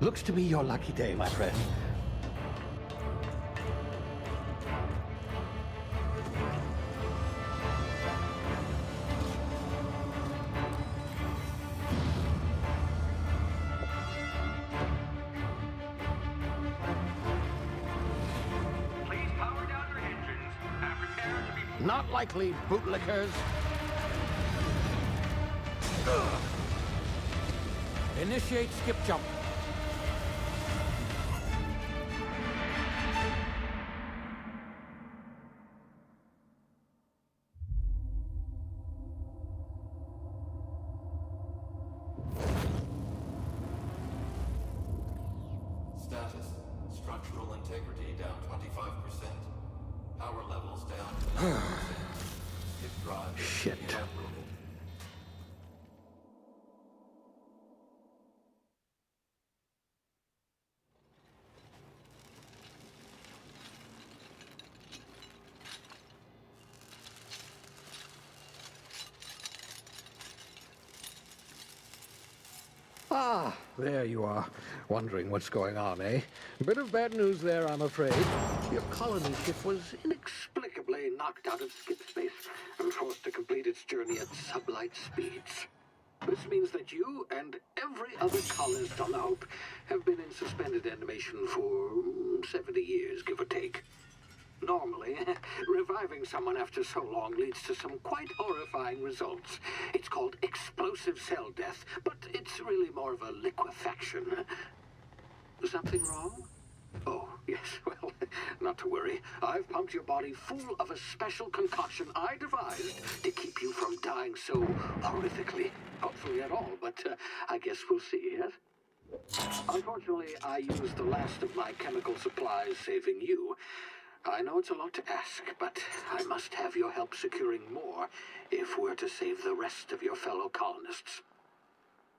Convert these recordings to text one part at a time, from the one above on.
Looks to be your lucky day, my friend. Please power down your engines and prepare to be... Not likely, bootlickers. Initiate skip jump. Status. Structural integrity down 25%. Power levels down 9%. Skip drive Shit. uprooted. Ah, there you are. Wondering what's going on, eh? Bit of bad news there, I'm afraid. Your colony ship was inexplicably knocked out of skip space and forced to complete its journey at sublight speeds. This means that you and every other colonist on the Hope have been in suspended animation for 70 years, give or take. Normally, reviving someone after so long leads to some quite horrifying results. It's called explosive cell death, but it's really more of a liquefaction. Something wrong? Oh, yes, well, not to worry. I've pumped your body full of a special concoction I devised to keep you from dying so horrifically. Hopefully at all, but I guess we'll see, yes? Unfortunately, I used the last of my chemical supplies saving you. I know it's a lot to ask, but I must have your help securing more if we're to save the rest of your fellow colonists.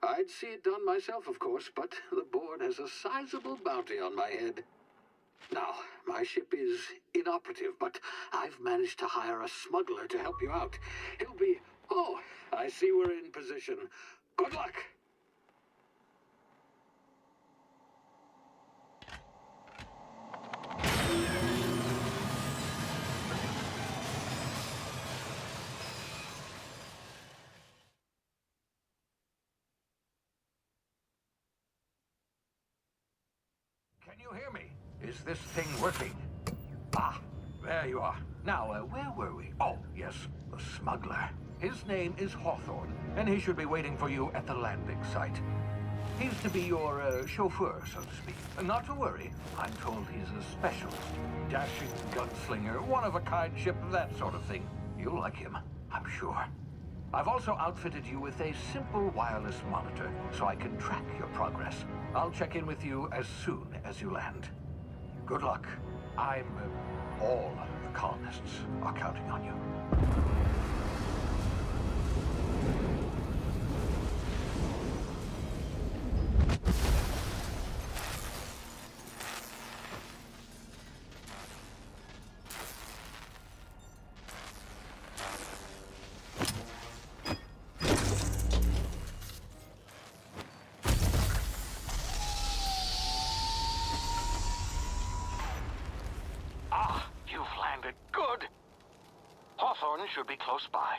I'd see it done myself, of course, but the board has a sizable bounty on my head. Now, my ship is inoperative, but I've managed to hire a smuggler to help you out. He'll be... Oh, I see we're in position. Good luck! Can you hear me? Is this thing working? Ah, there you are. Now, where were we? Oh, yes, the smuggler. His name is Hawthorne, and he should be waiting for you at the landing site. He's to be your chauffeur, so to speak. Not to worry, I'm told he's a specialist. Dashing gunslinger, one-of-a-kind ship, that sort of thing. You'll like him, I'm sure. I've also outfitted you with a simple wireless monitor, so I can track your progress. I'll check in with you as soon as you land. Good luck. All the colonists are counting on you. You've landed. Good. Hawthorne should be close by.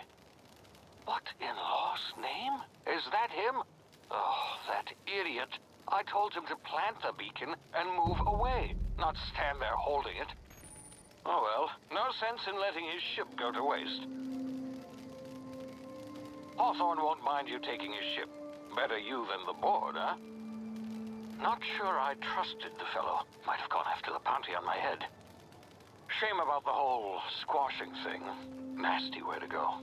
What in law's name? Is that him? Oh, that idiot. I told him to plant the beacon and move away, not stand there holding it. Oh well, no sense in letting his ship go to waste. Hawthorne won't mind you taking his ship. Better you than the board, huh? Not sure I trusted the fellow. Might have gone after the bounty on my head. Shame about the whole squashing thing. Nasty way to go.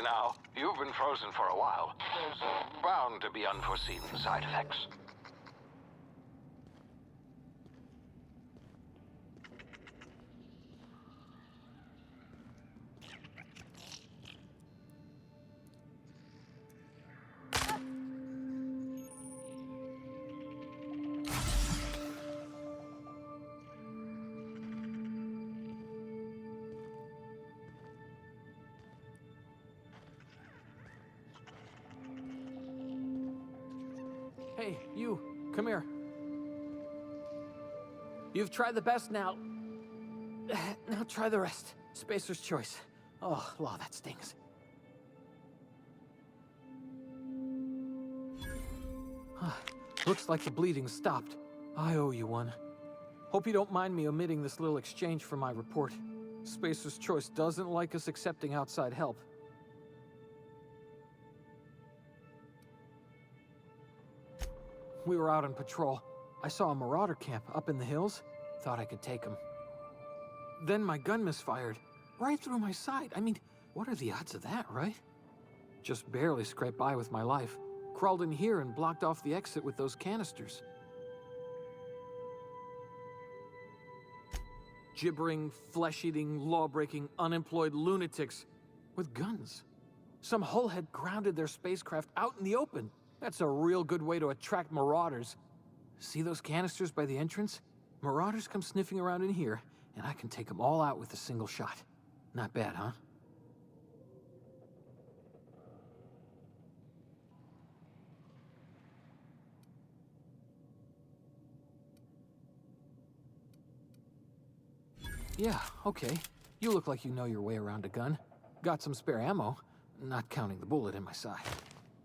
now. You've been frozen for a while. There's bound to be unforeseen side effects. Hey, you, come here. You've tried the best now. Now try the rest. Spacer's choice. Oh, law, that stings. Looks like the bleeding stopped. I owe you one. Hope you don't mind me omitting this little exchange from my report. Spacer's choice doesn't like us accepting outside help. We were out on patrol. I saw a marauder camp up in the hills. Thought I could take him. Then my gun misfired. Right through my side. I mean, what are the odds of that, right? Just barely scraped by with my life. Crawled in here and blocked off the exit with those canisters. Gibbering, flesh-eating, law-breaking, unemployed lunatics with guns. Some hull had grounded their spacecraft out in the open. That's a real good way to attract marauders. See those canisters by the entrance? Marauders come sniffing around in here, and I can take them all out with a single shot. Not bad, huh? Yeah, okay. You look like you know your way around a gun. Got some spare ammo, not counting the bullet in my side.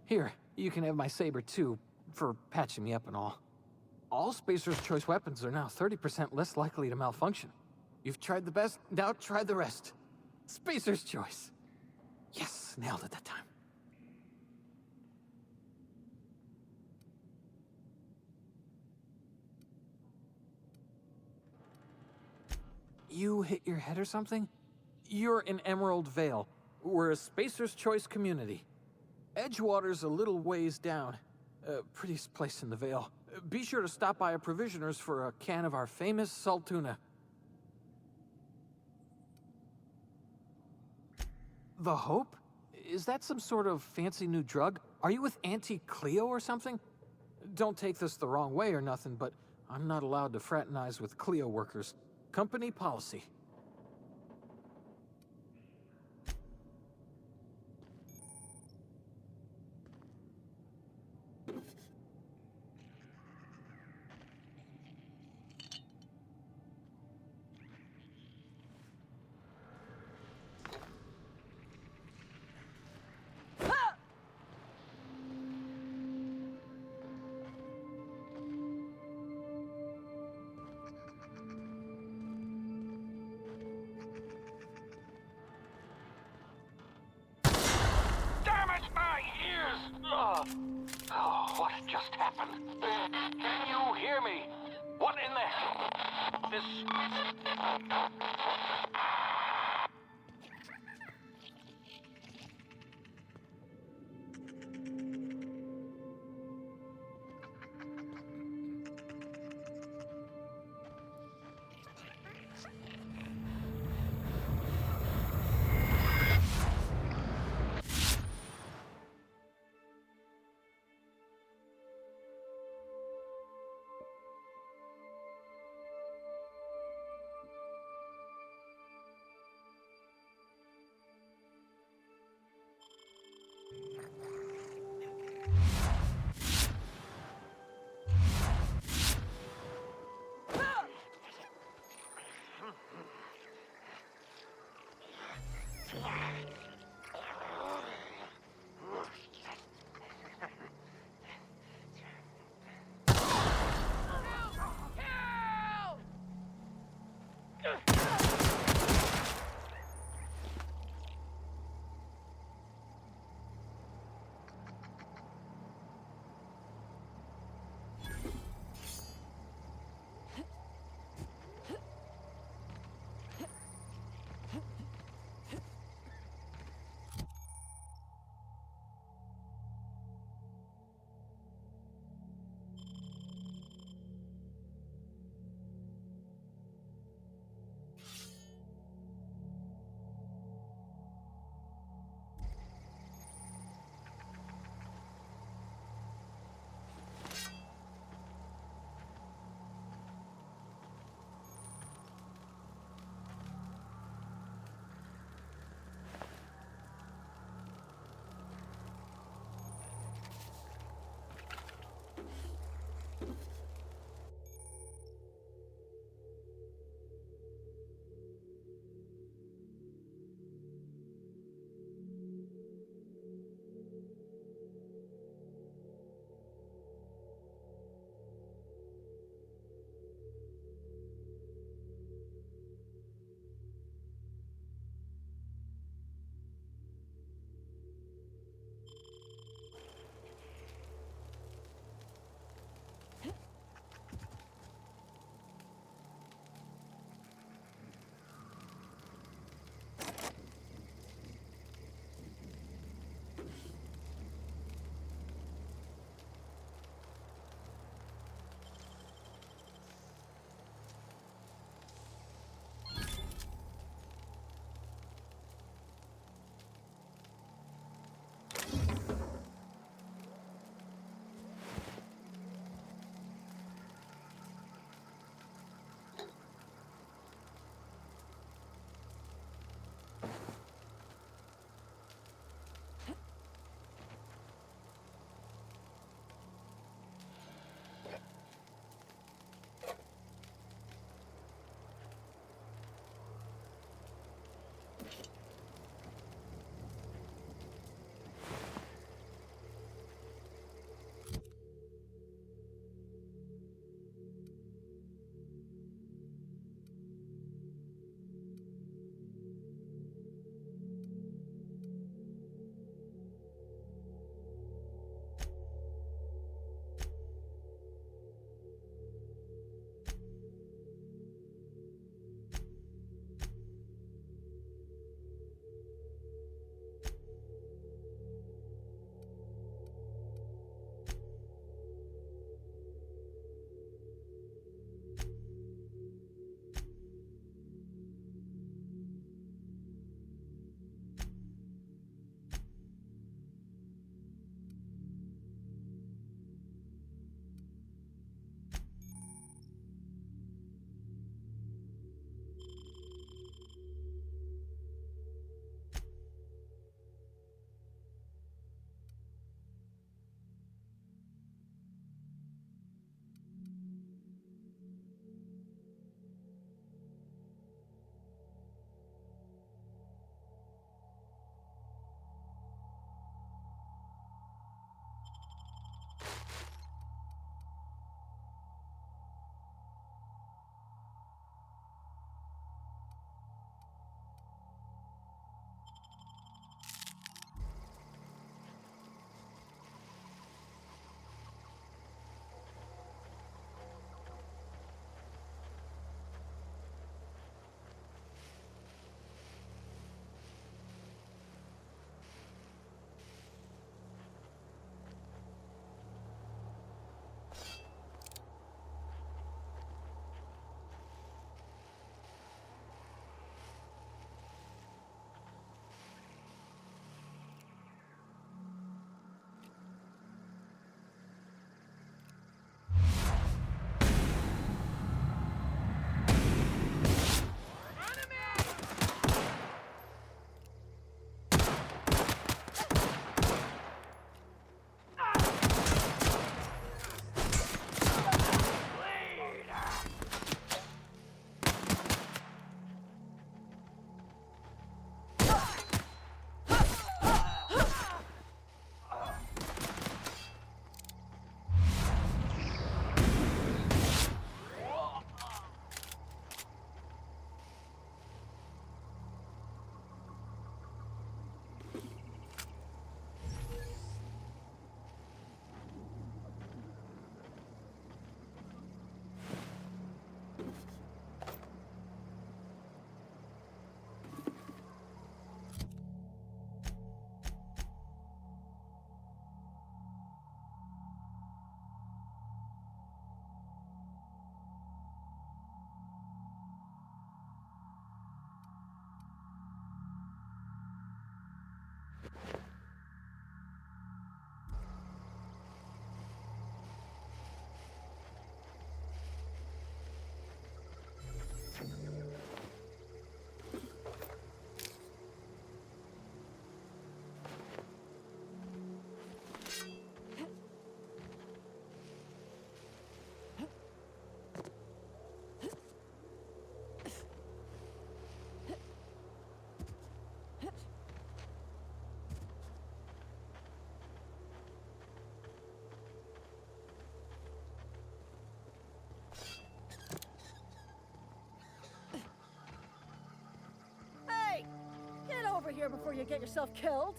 Here, you can have my saber too, for patching me up and all. All Spacer's choice weapons are now 30% less likely to malfunction. You've tried the best, now try the rest. Spacer's choice. Yes, nailed it that time. You hit your head or something? You're in Emerald Vale. We're a Spacer's Choice community. Edgewater's a little ways down. Prettiest place in the Vale. Be sure to stop by a provisioner's for a can of our famous salt tuna. The Hope? Is that some sort of fancy new drug? Are you with Auntie Cleo or something? Don't take this the wrong way or nothing, but I'm not allowed to fraternize with Cleo workers. Company policy. Damn it, my ears! Oh, what just happened? Can you hear me? What in the... This... here before you get yourself killed?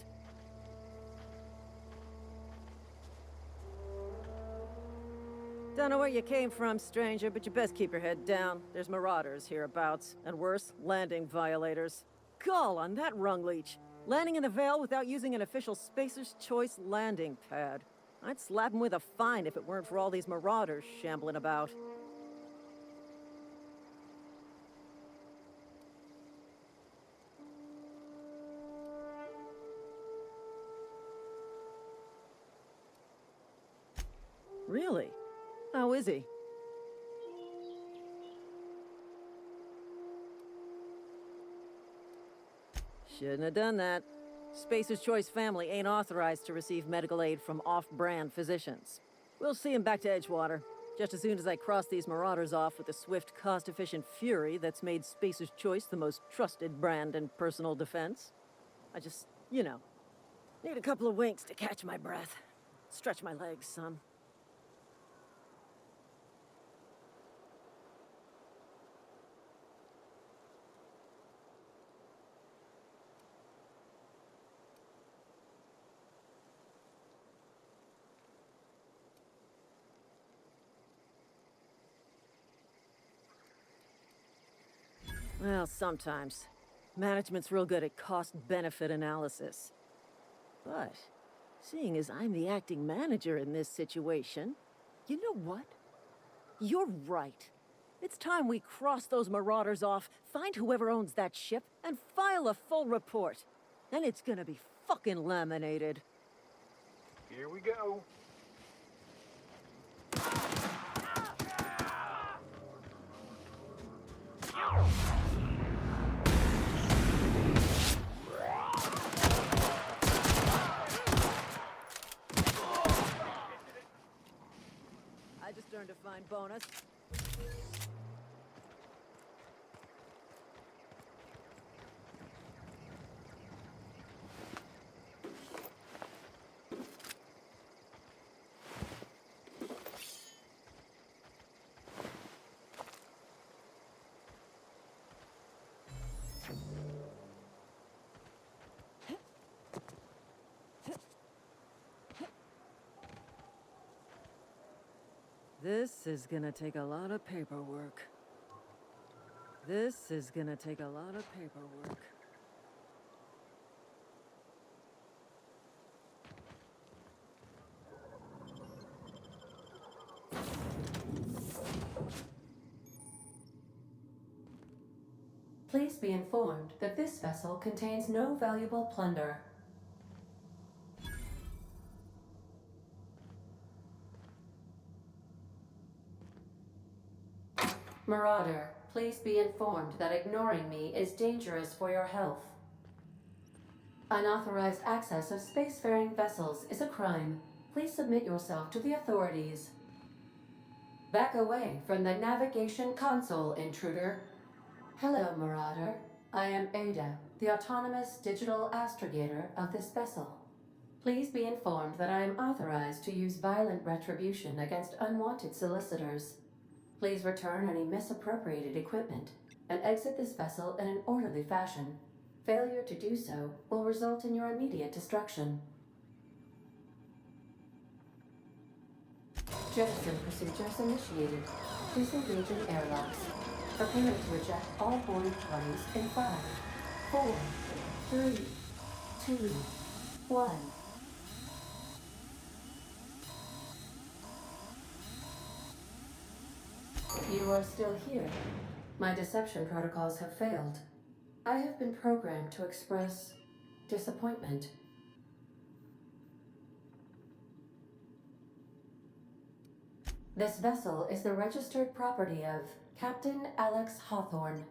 Don't know where you came from, stranger, but you best keep your head down. There's marauders hereabouts, and worse, landing violators. Gall on that rung leech. Landing in the Vale without using an official Spacer's Choice landing pad. I'd slap him with a fine if it weren't for all these marauders shambling about. Really? How is he? Shouldn't have done that. Spacer's Choice family ain't authorized to receive medical aid from off-brand physicians. We'll see him back to Edgewater, just as soon as I cross these marauders off with the swift, cost-efficient fury that's made Spacer's Choice the most trusted brand in personal defense. I just, need a couple of winks to catch my breath. Stretch my legs some. Well, sometimes. Management's real good at cost-benefit analysis. But, seeing as I'm the acting manager in this situation, you know what? You're right. It's time we cross those marauders off, find whoever owns that ship, and file a full report. Then it's gonna be fucking laminated. Here we go. I just earned a fine bonus. This is gonna take a lot of paperwork. This is gonna take a lot of paperwork. Please be informed that this vessel contains no valuable plunder. Marauder, please be informed that ignoring me is dangerous for your health. Unauthorized access of spacefaring vessels is a crime. Please submit yourself to the authorities. Back away from the navigation console, intruder. Hello, Marauder. I am Ada, the autonomous digital astrogator of this vessel. Please be informed that I am authorized to use violent retribution against unwanted solicitors. Please return any misappropriated equipment and exit this vessel in an orderly fashion. Failure to do so will result in your immediate destruction. Jettison procedures initiated. Disengage in airlocks. Preparing to eject all boarding parties in 5, 4, 3, 2, 1. You are still here. My deception protocols have failed. I have been programmed to express disappointment. This vessel is the registered property of Captain Alex Hawthorne.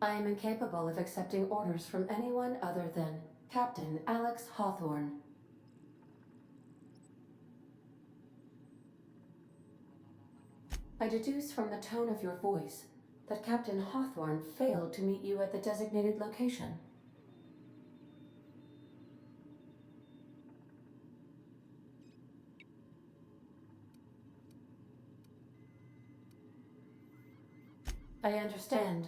I am incapable of accepting orders from anyone other than Captain Alex Hawthorne. I deduce from the tone of your voice that Captain Hawthorne failed to meet you at the designated location. I understand.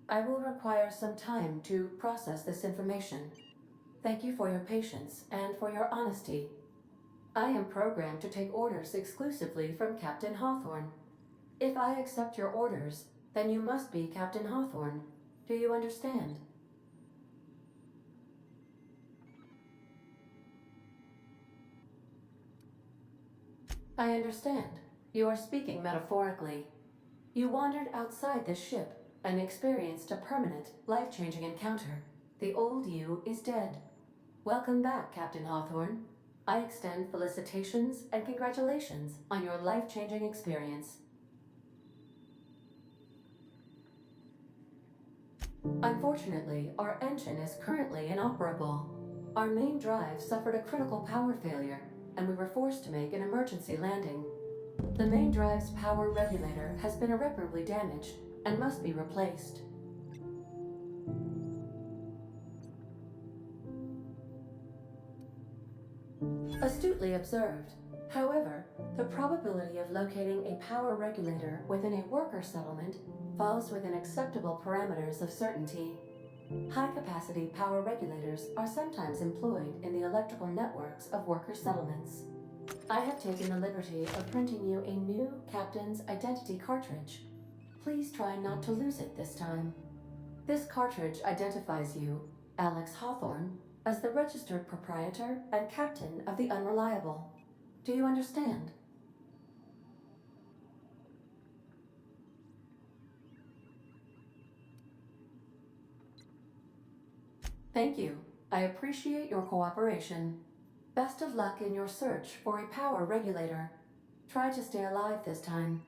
I will require some time to process this information. Thank you for your patience and for your honesty. I am programmed to take orders exclusively from Captain Hawthorne. If I accept your orders, then you must be Captain Hawthorne. Do you understand? I understand. You are speaking metaphorically. You wandered outside this ship and experienced a permanent, life-changing encounter. The old you is dead. Welcome back, Captain Hawthorne. I extend felicitations and congratulations on your life-changing experience. Unfortunately, our engine is currently inoperable. Our main drive suffered a critical power failure, and we were forced to make an emergency landing. The main drive's power regulator has been irreparably damaged and must be replaced. Astutely observed. However, the probability of locating a power regulator within a worker settlement falls within acceptable parameters of certainty. High-capacity power regulators are sometimes employed in the electrical networks of worker settlements. I have taken the liberty of printing you a new Captain's Identity cartridge. Please try not to lose it this time. This cartridge identifies you, Alex Hawthorne, as the registered proprietor and captain of the Unreliable. Do you understand? Thank you. I appreciate your cooperation. Best of luck in your search for a power regulator. Try to stay alive this time.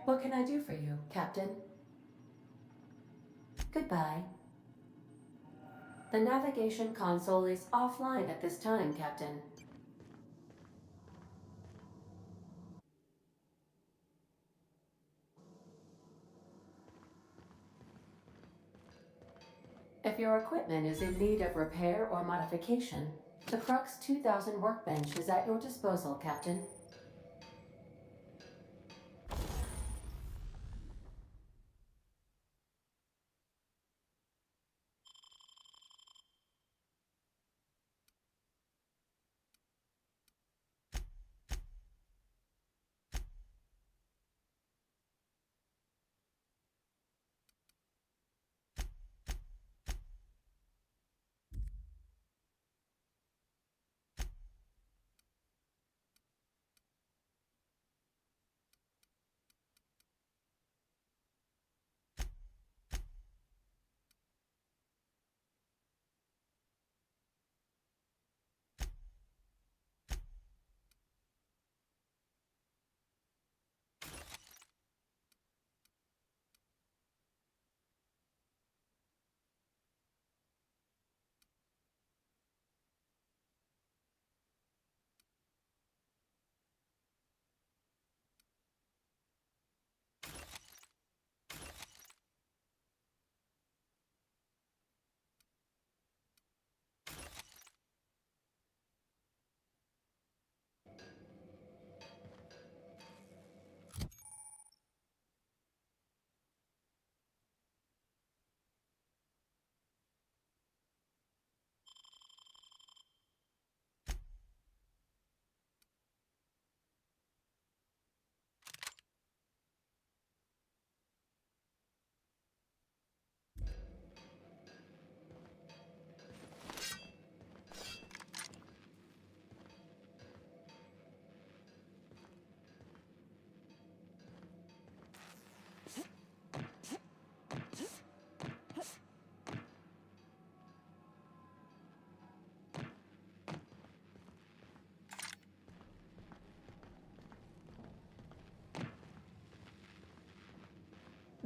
What can I do for you, Captain? Goodbye. The navigation console is offline at this time, Captain. If your equipment is in need of repair or modification, the Crux 2000 workbench is at your disposal, Captain.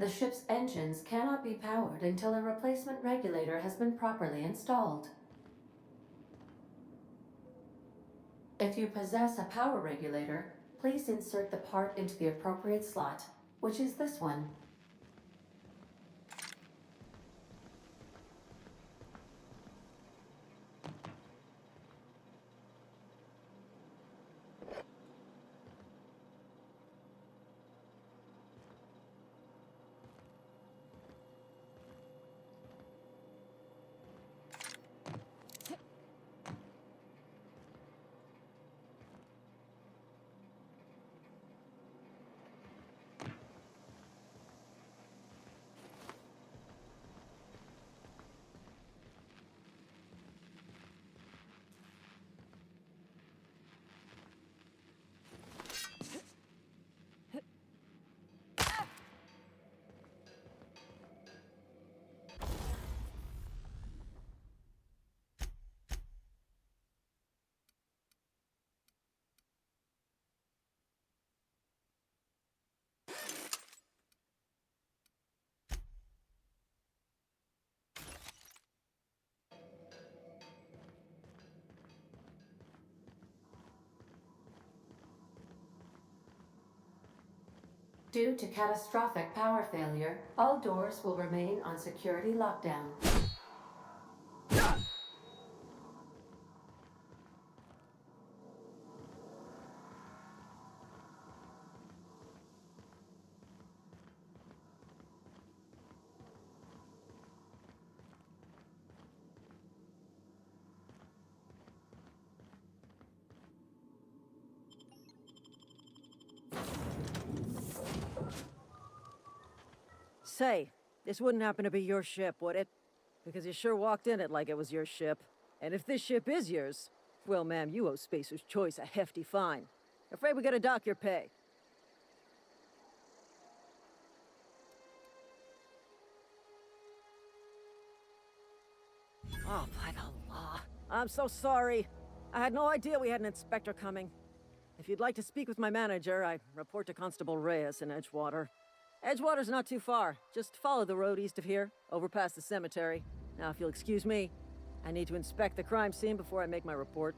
The ship's engines cannot be powered until a replacement regulator has been properly installed. If you possess a power regulator, please insert the part into the appropriate slot, which is this one. Due to catastrophic power failure, all doors will remain on security lockdown. Say, this wouldn't happen to be your ship, would it? Because you sure walked in it like it was your ship. And if this ship is yours, well, ma'am, you owe Spacer's Choice a hefty fine. Afraid we gotta dock your pay. Oh, by the law. I'm so sorry. I had no idea we had an inspector coming. If you'd like to speak with my manager, I report to Constable Reyes in Edgewater. Edgewater's not too far. Just follow the road east of here, over past the cemetery. Now, if you'll excuse me, I need to inspect the crime scene before I make my report.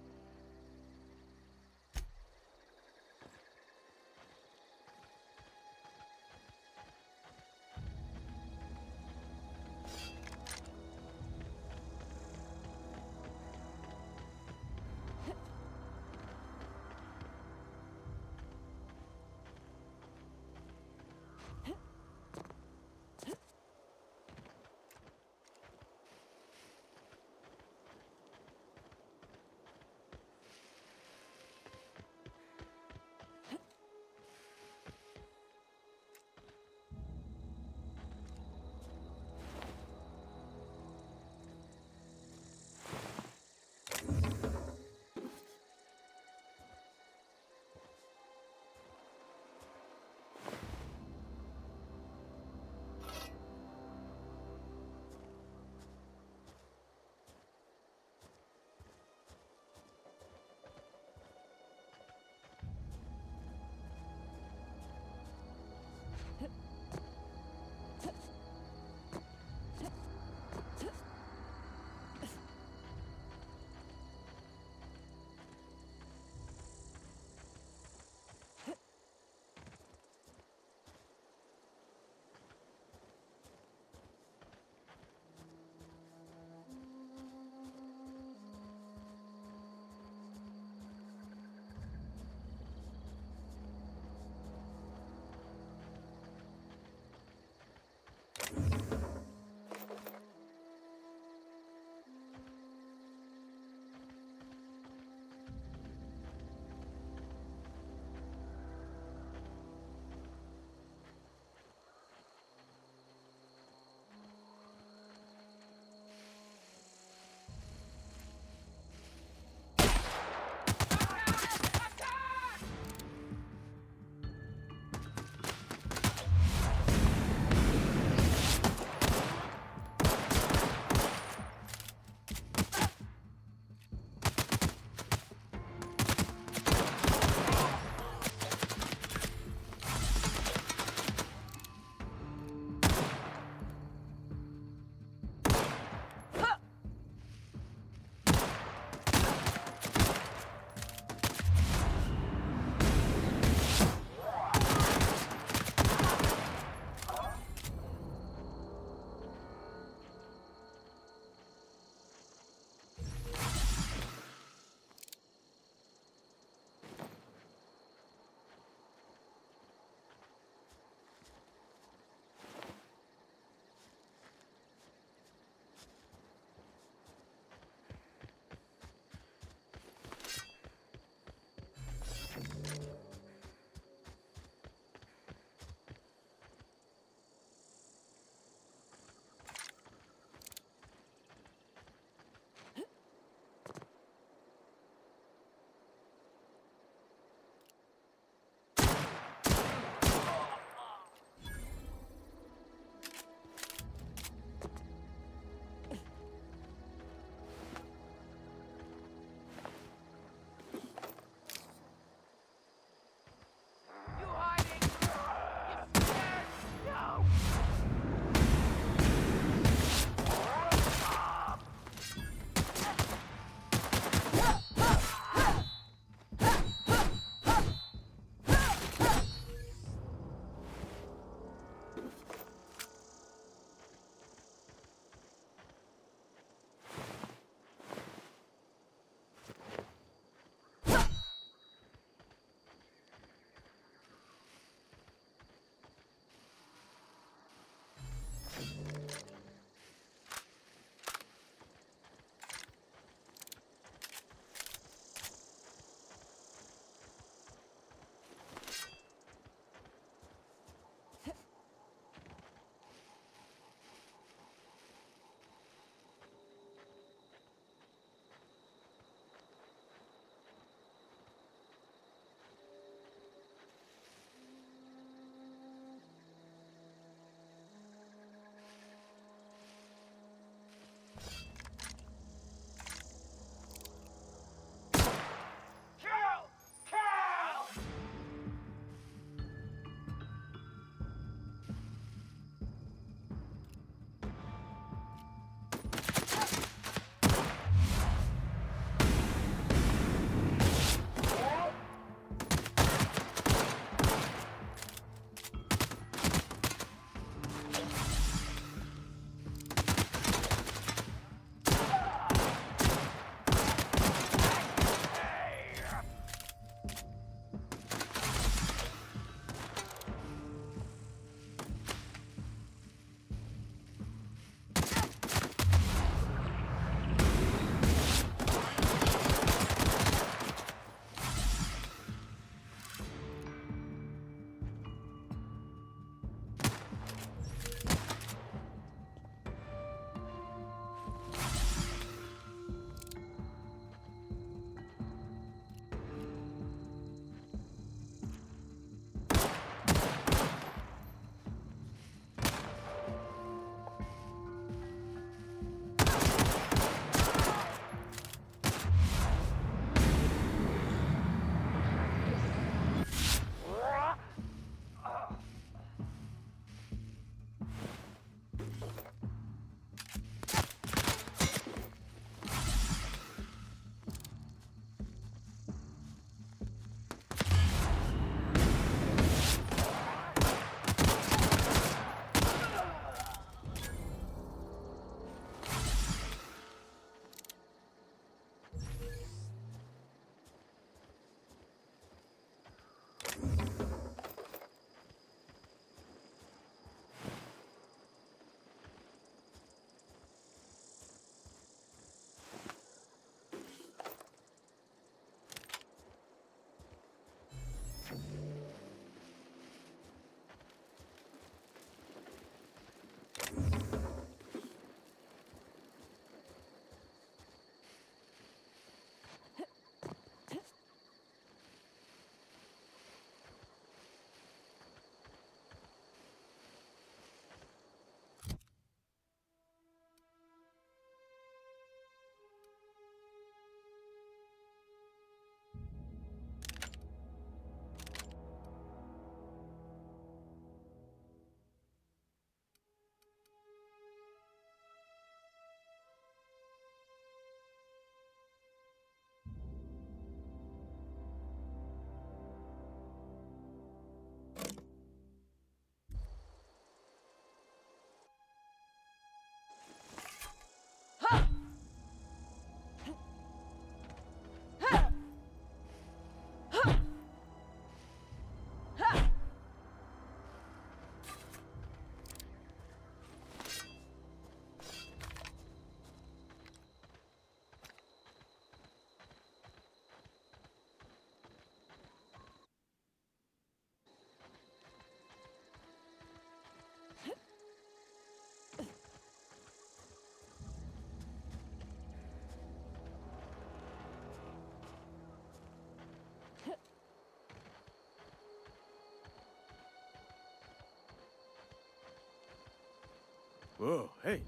Whoa, hey,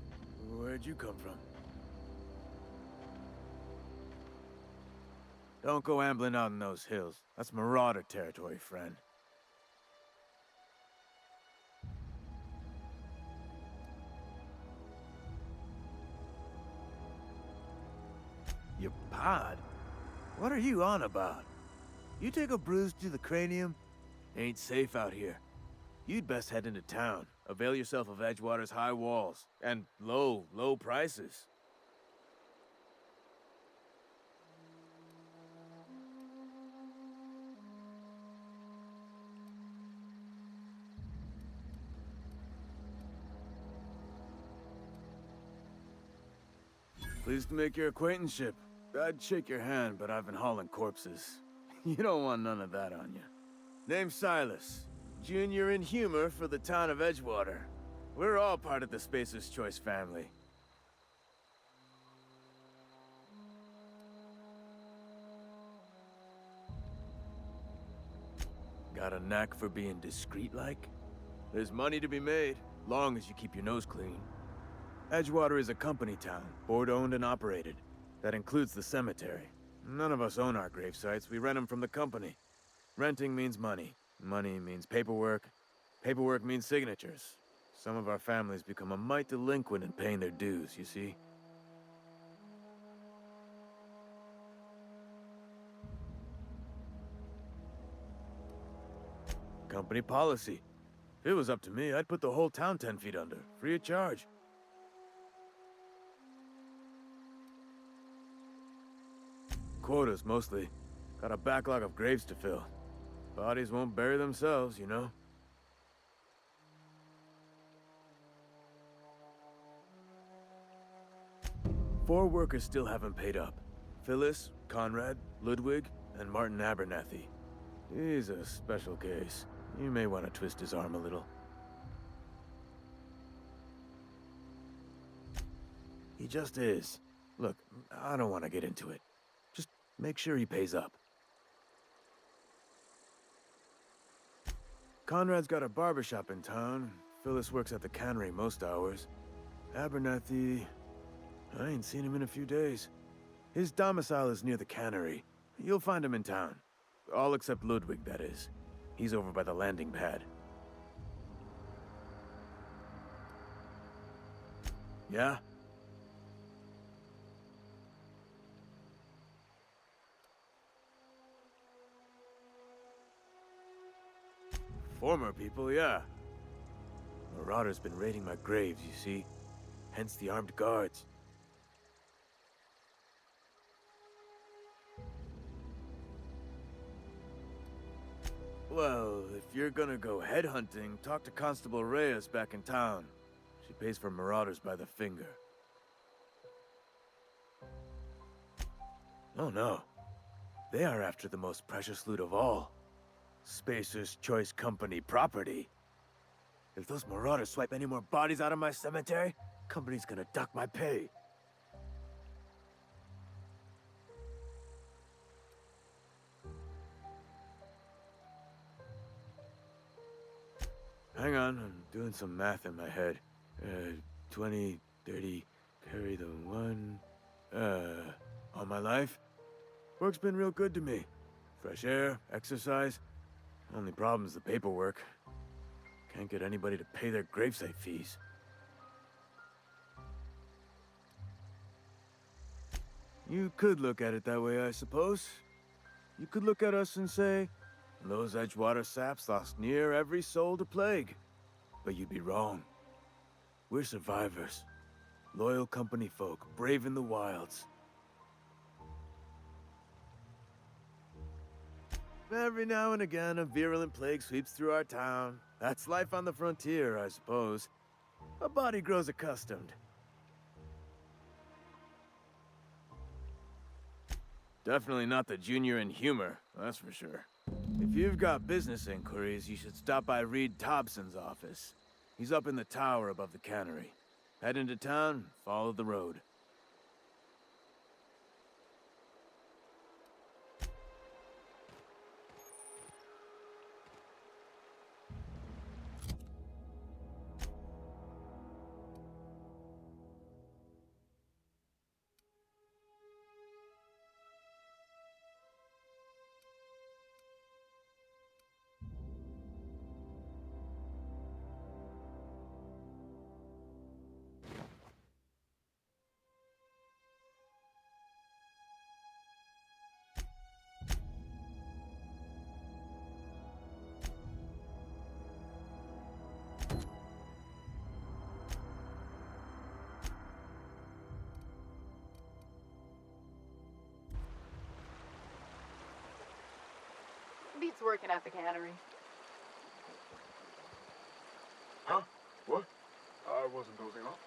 where'd you come from? Don't go ambling out in those hills. That's marauder territory, friend. Your pod? What are you on about? You take a bruise to the cranium? Ain't safe out here. You'd best head into town. Avail yourself of Edgewater's high walls. And low prices. Pleased to make your acquaintanceship. I'd shake your hand, but I've been hauling corpses. You don't want none of that on you. Name's Silas. Junior in humor for the town of Edgewater. We're all part of the Spacer's Choice family. Got a knack for being discreet-like? There's money to be made, long as you keep your nose clean. Edgewater is a company town, board-owned and operated. That includes the cemetery. None of us own our grave sites, we rent them from the company. Renting means money. Money means paperwork. Paperwork means signatures. Some of our families become a mite delinquent in paying their dues, you see? Company policy. If it was up to me, I'd put the whole town 10 feet under, free of charge. Quotas, mostly. Got a backlog of graves to fill. Bodies won't bury themselves, you know? Four workers still haven't paid up. Phyllis, Conrad, Ludwig, and Martin Abernathy. He's a special case. You may want to twist his arm a little. He just is. Look, I don't want to get into it. Just make sure he pays up. Conrad's got a barbershop in town. Phyllis works at the cannery most hours. Abernathy... I ain't seen him in a few days. His domicile is near the cannery. You'll find him in town. All except Ludwig, that is. He's over by the landing pad. Yeah? Former people, yeah. Marauder's been raiding my graves, you see. Hence the armed guards. Well, if you're gonna go headhunting, talk to Constable Reyes back in town. She pays for marauders by the finger. Oh no. They are after the most precious loot of all. Spacer's Choice Company property. If those marauders swipe any more bodies out of my cemetery, company's gonna duck my pay. Hang on, I'm doing some math in my head. 20, 30, carry the 1... all my life? Work's been real good to me. Fresh air, exercise. Only problem's the paperwork. Can't get anybody to pay their gravesite fees. You could look at it that way, I suppose. You could look at us and say, those Edgewater saps lost near every soul to plague. But you'd be wrong. We're survivors. Loyal company folk, brave in the wilds. Every now and again, a virulent plague sweeps through our town. That's life on the frontier, I suppose. A body grows accustomed. Definitely not the junior in humor, that's for sure. If you've got business inquiries, you should stop by Reed Thompson's office. He's up in the tower above the cannery. Head into town, follow the road. working at the cannery. Huh? What? I wasn't dozing off.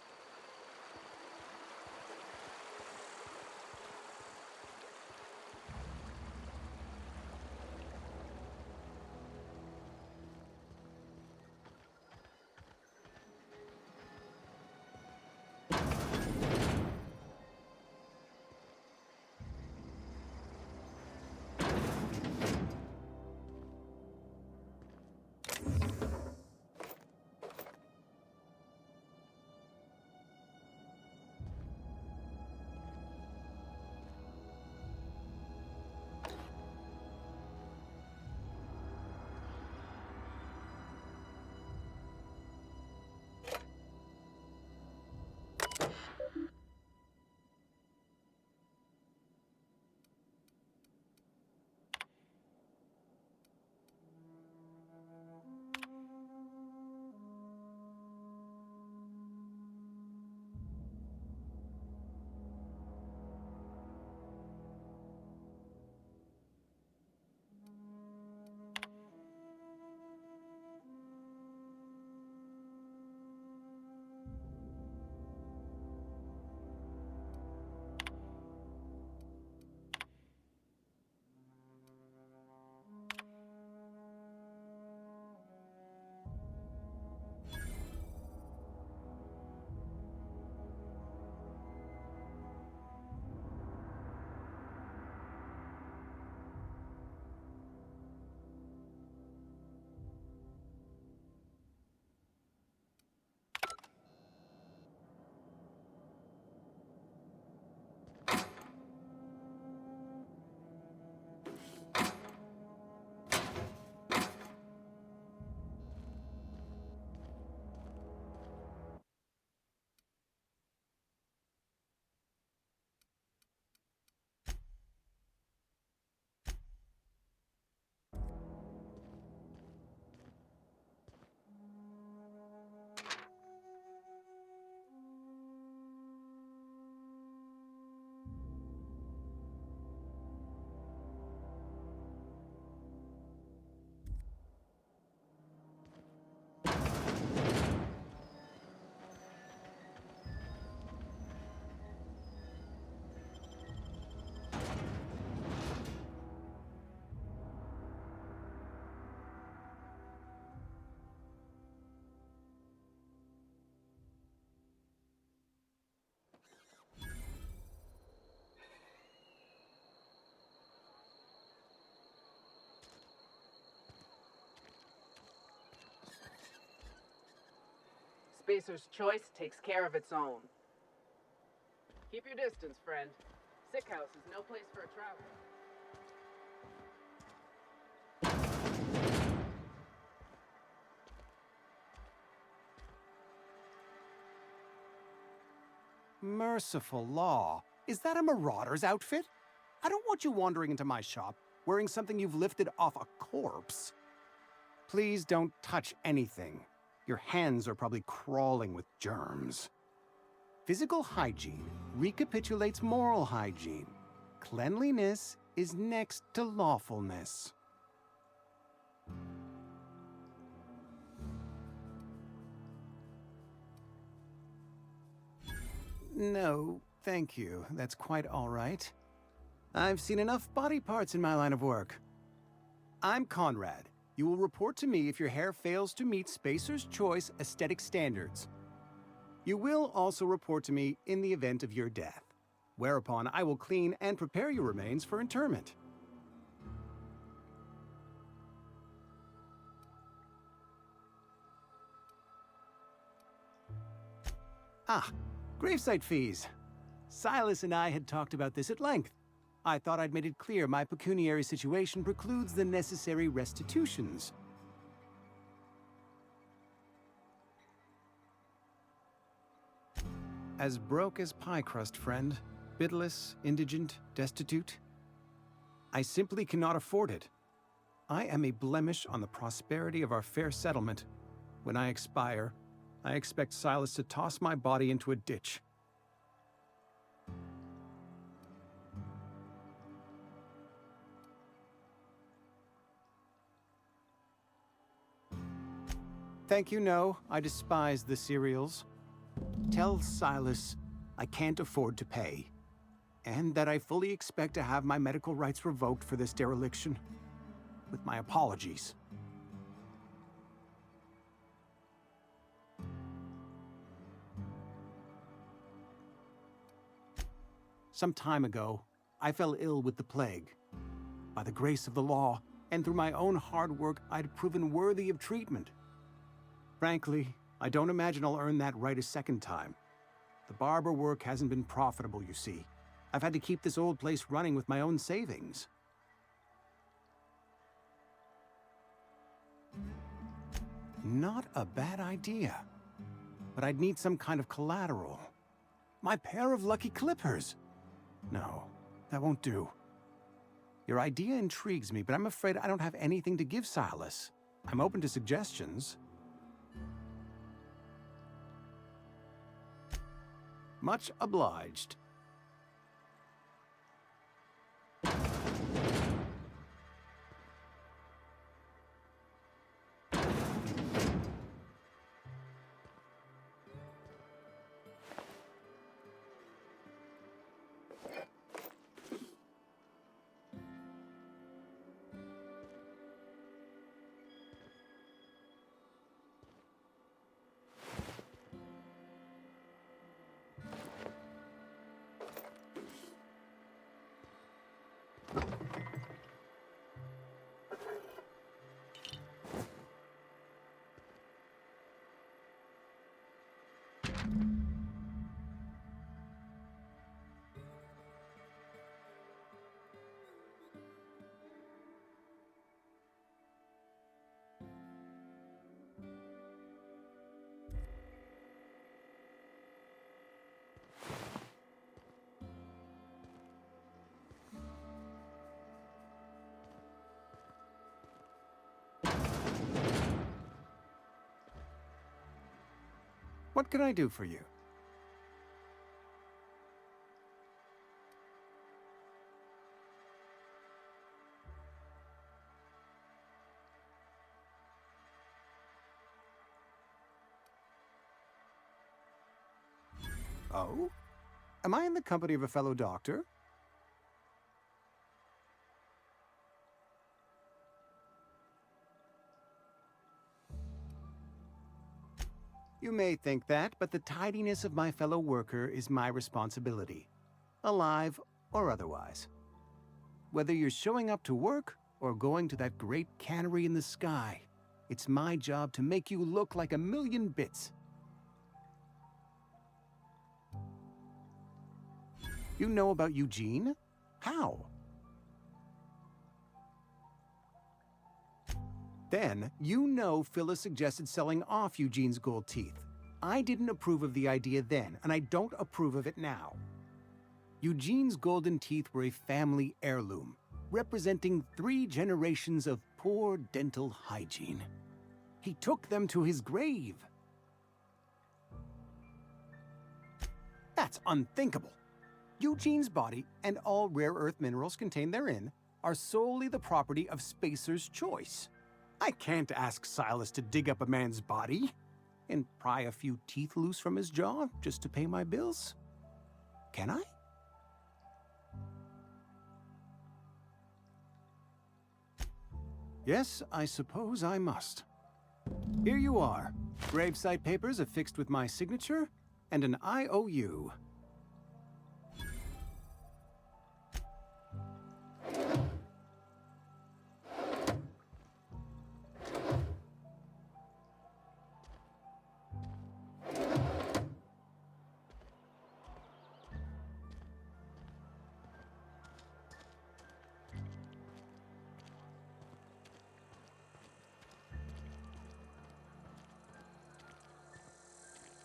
Spacer's choice takes care of its own. Keep your distance, friend. Sick house is no place for a traveler. Merciful law. Is that a marauder's outfit? I don't want you wandering into my shop wearing something you've lifted off a corpse. Please don't touch anything. Your hands are probably crawling with germs. Physical hygiene recapitulates moral hygiene. Cleanliness is next to lawfulness. No, thank you. That's quite all right. I've seen enough body parts in my line of work. I'm Conrad. You will report to me if your hair fails to meet Spacer's Choice aesthetic standards. You will also report to me in the event of your death, whereupon I will clean and prepare your remains for interment. Ah, gravesite fees. Silas and I had talked about this at length. I thought I'd made it clear my pecuniary situation precludes the necessary restitutions. As broke as pie crust, friend. Bidless, indigent, destitute. I simply cannot afford it. I am a blemish on the prosperity of our fair settlement. When I expire, I expect Silas to toss my body into a ditch. Thank you, no. I despise the cereals. Tell Silas I can't afford to pay, and that I fully expect to have my medical rights revoked for this dereliction. With my apologies. Some time ago, I fell ill with the plague. By the grace of the law, and through my own hard work, I'd proven worthy of treatment. Frankly, I don't imagine I'll earn that right a second time. The barber work hasn't been profitable, you see. I've had to keep this old place running with my own savings. Not a bad idea. But I'd need some kind of collateral. My pair of lucky clippers! No, that won't do. Your idea intrigues me, but I'm afraid I don't have anything to give Silas. I'm open to suggestions. Much obliged. What can I do for you? Oh? Am I in the company of a fellow doctor? You may think that, but the tidiness of my fellow worker is my responsibility, alive or otherwise. Whether you're showing up to work or going to that great cannery in the sky, it's my job to make you look like a million bits. You know about Eugene? How? Then, you know Phyllis suggested selling off Eugene's gold teeth. I didn't approve of the idea then, and I don't approve of it now. Eugene's golden teeth were a family heirloom, representing 3 generations of poor dental hygiene. He took them to his grave. That's unthinkable. Eugene's body and all rare earth minerals contained therein are solely the property of Spacer's choice. I can't ask Silas to dig up a man's body and pry a few teeth loose from his jaw just to pay my bills. Can I? Yes, I suppose I must. Here you are. Gravesite papers affixed with my signature and an IOU.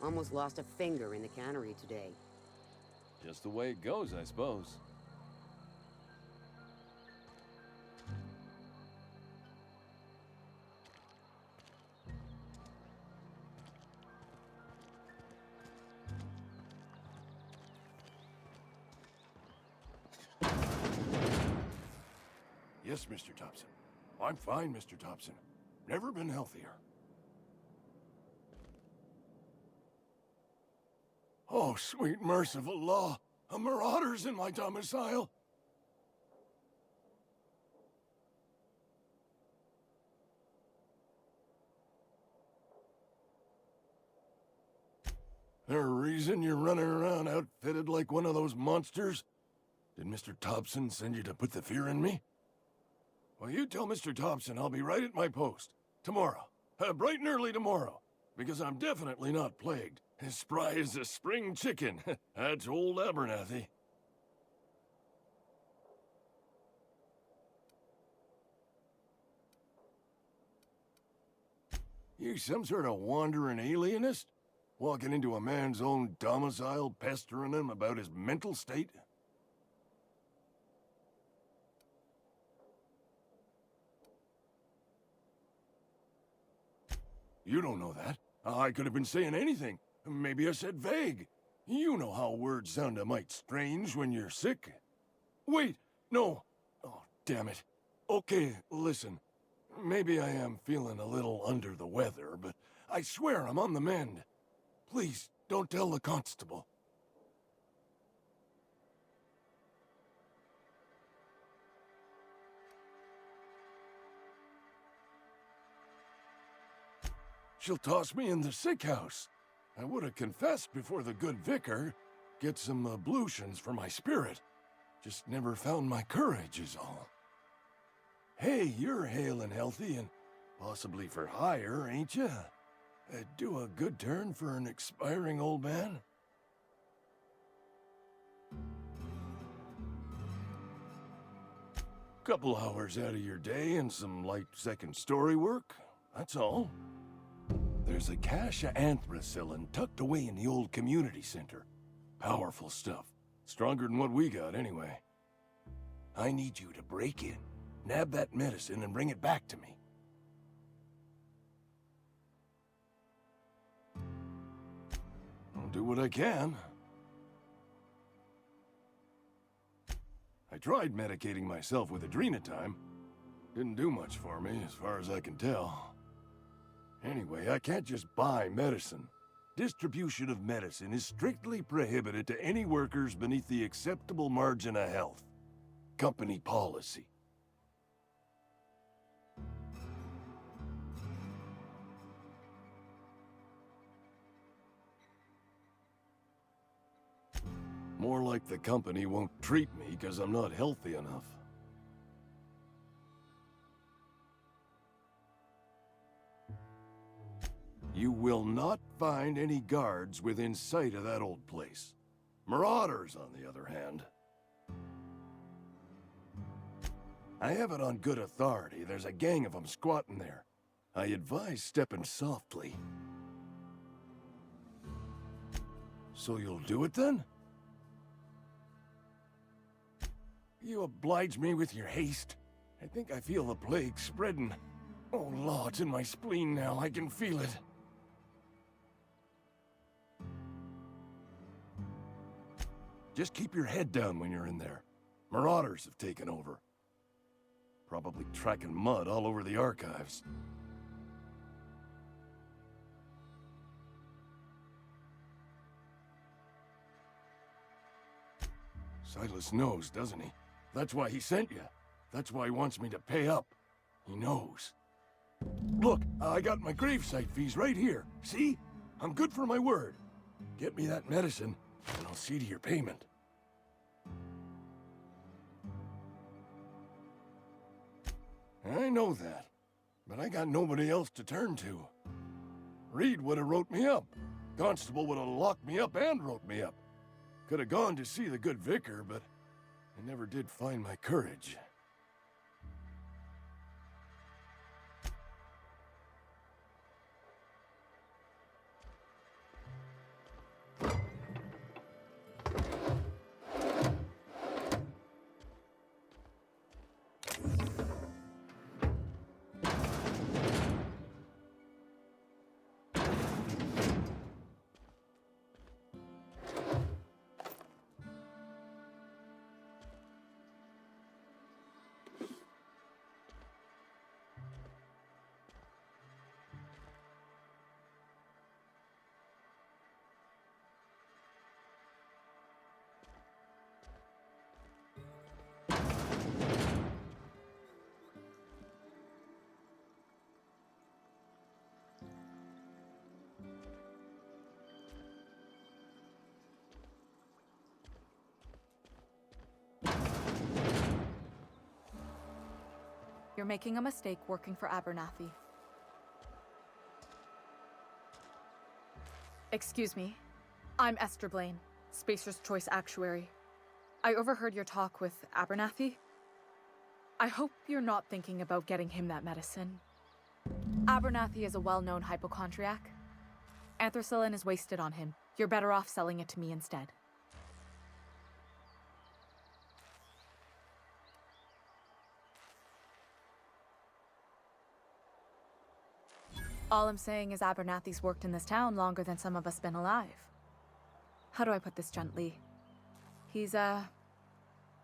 Almost lost a finger in the cannery today. Just the way it goes, I suppose. Yes, Mr. Thompson. I'm fine, Mr. Thompson. Never been healthier. Oh, sweet merciful law. A marauder's in my domicile. There a reason you're running around outfitted like one of those monsters? Did Mr. Thompson send you to put the fear in me? Well, you tell Mr. Thompson I'll be right at my post. Tomorrow. Bright and early tomorrow. Because I'm definitely not plagued. As spry as a spring chicken. That's old Abernathy. You some sort of wandering alienist? Walking into a man's own domicile, pestering him about his mental state? You don't know that. I could have been saying anything. Maybe I said vague. You know how words sound a mite strange when you're sick. Wait, no. Oh, damn it. Okay, listen. Maybe I am feeling a little under the weather, but I swear I'm on the mend. Please, don't tell the constable. She'll toss me in the sick house. I would have confessed before the good vicar. Get some ablutions for my spirit. Just never found my courage is all. Hey, you're hale and healthy and possibly for hire, ain't ya? Do a good turn for an expiring old man? Couple hours out of your day and some light second-story work, that's all. There's a cache of anthracillin tucked away in the old community center. Powerful stuff. Stronger than what we got, anyway. I need you to break in, nab that medicine, and bring it back to me. I'll do what I can. I tried medicating myself with adrenatime. Didn't do much for me, as far as I can tell. Anyway, I can't just buy medicine. Distribution of medicine is strictly prohibited to any workers beneath the acceptable margin of health. Company policy. More like the company won't treat me because I'm not healthy enough. You will not find any guards within sight of that old place. Marauders, on the other hand. I have it on good authority. There's a gang of them squatting there. I advise stepping softly. So you'll do it then? You oblige me with your haste. I think I feel the plague spreading. Oh, Law, it's in my spleen now. I can feel it. Just keep your head down when you're in there. Marauders have taken over. Probably tracking mud all over the archives. Silas knows, doesn't he? That's why he sent you. That's why he wants me to pay up. He knows. Look, I got my gravesite fees right here. See? I'm good for my word. Get me that medicine, and I'll see to your payment. I know that, but I got nobody else to turn to. Reed would have wrote me up. Constable would have locked me up and wrote me up. Could have gone to see the good vicar, but I never did find my courage. You're making a mistake working for Abernathy. Excuse me. I'm Esther Blaine, Spacer's Choice Actuary. I overheard your talk with Abernathy. I hope you're not thinking about getting him that medicine. Abernathy is a well-known hypochondriac. Anthracillin is wasted on him. You're better off selling it to me instead. All I'm saying is Abernathy's worked in this town longer than some of us been alive. How do I put this gently? He's got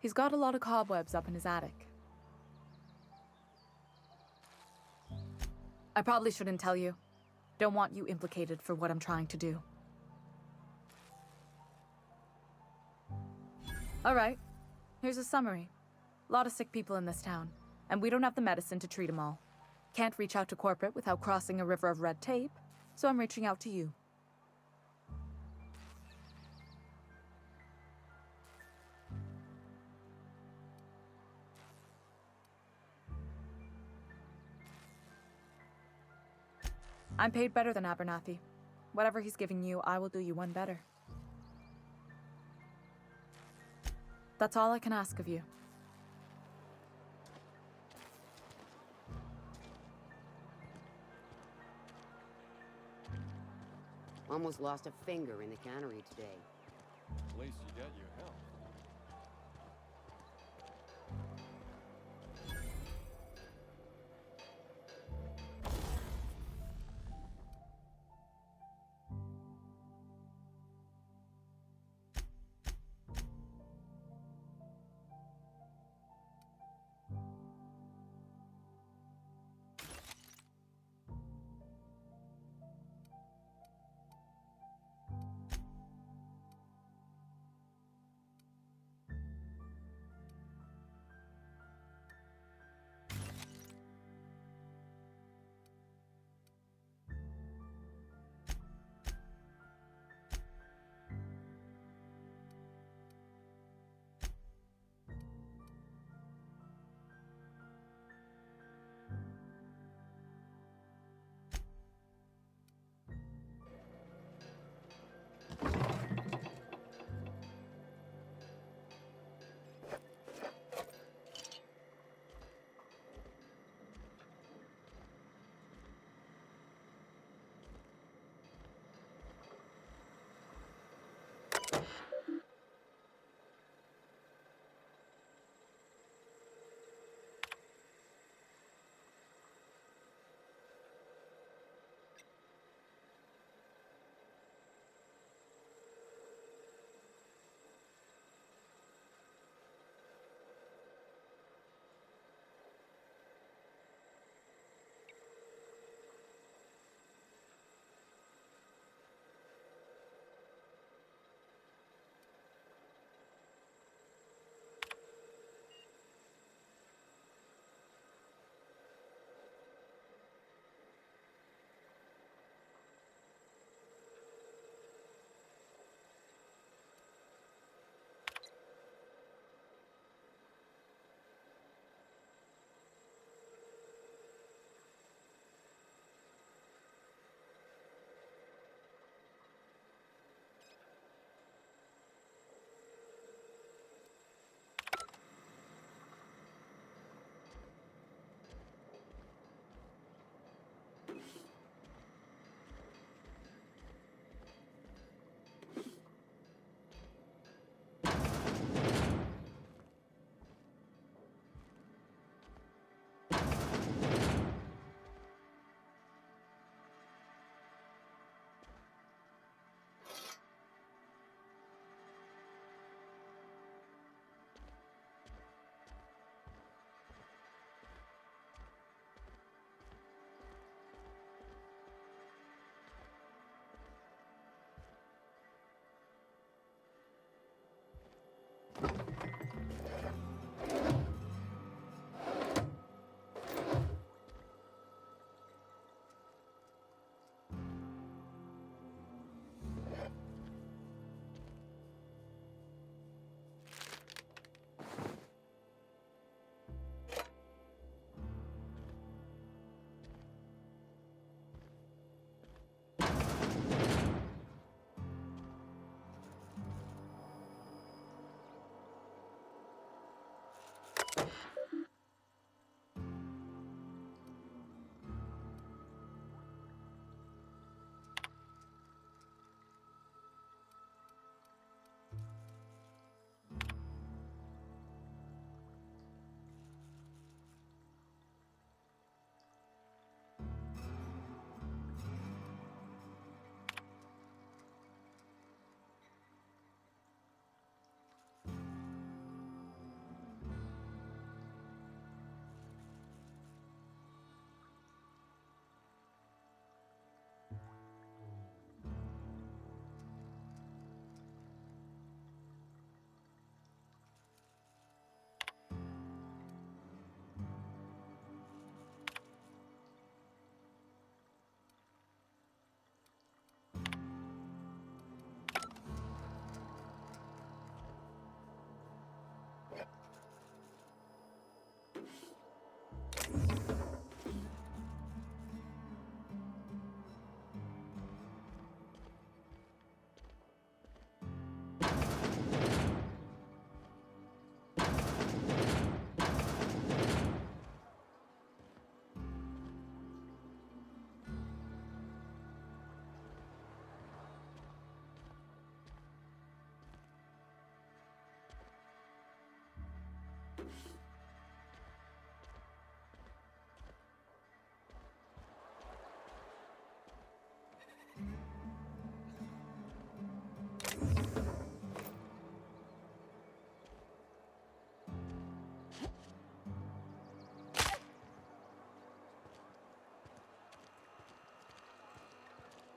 a lot of cobwebs up in his attic. I probably shouldn't tell you. Don't want you implicated for what I'm trying to do. All right, here's a summary. A lot of sick people in this town, and we don't have the medicine to treat them all. Can't reach out to corporate without crossing a river of red tape, so I'm reaching out to you. I'm paid better than Abernathy. Whatever he's giving you, I will do you one better. That's all I can ask of you. Almost lost a finger in the cannery today. At least you got your health.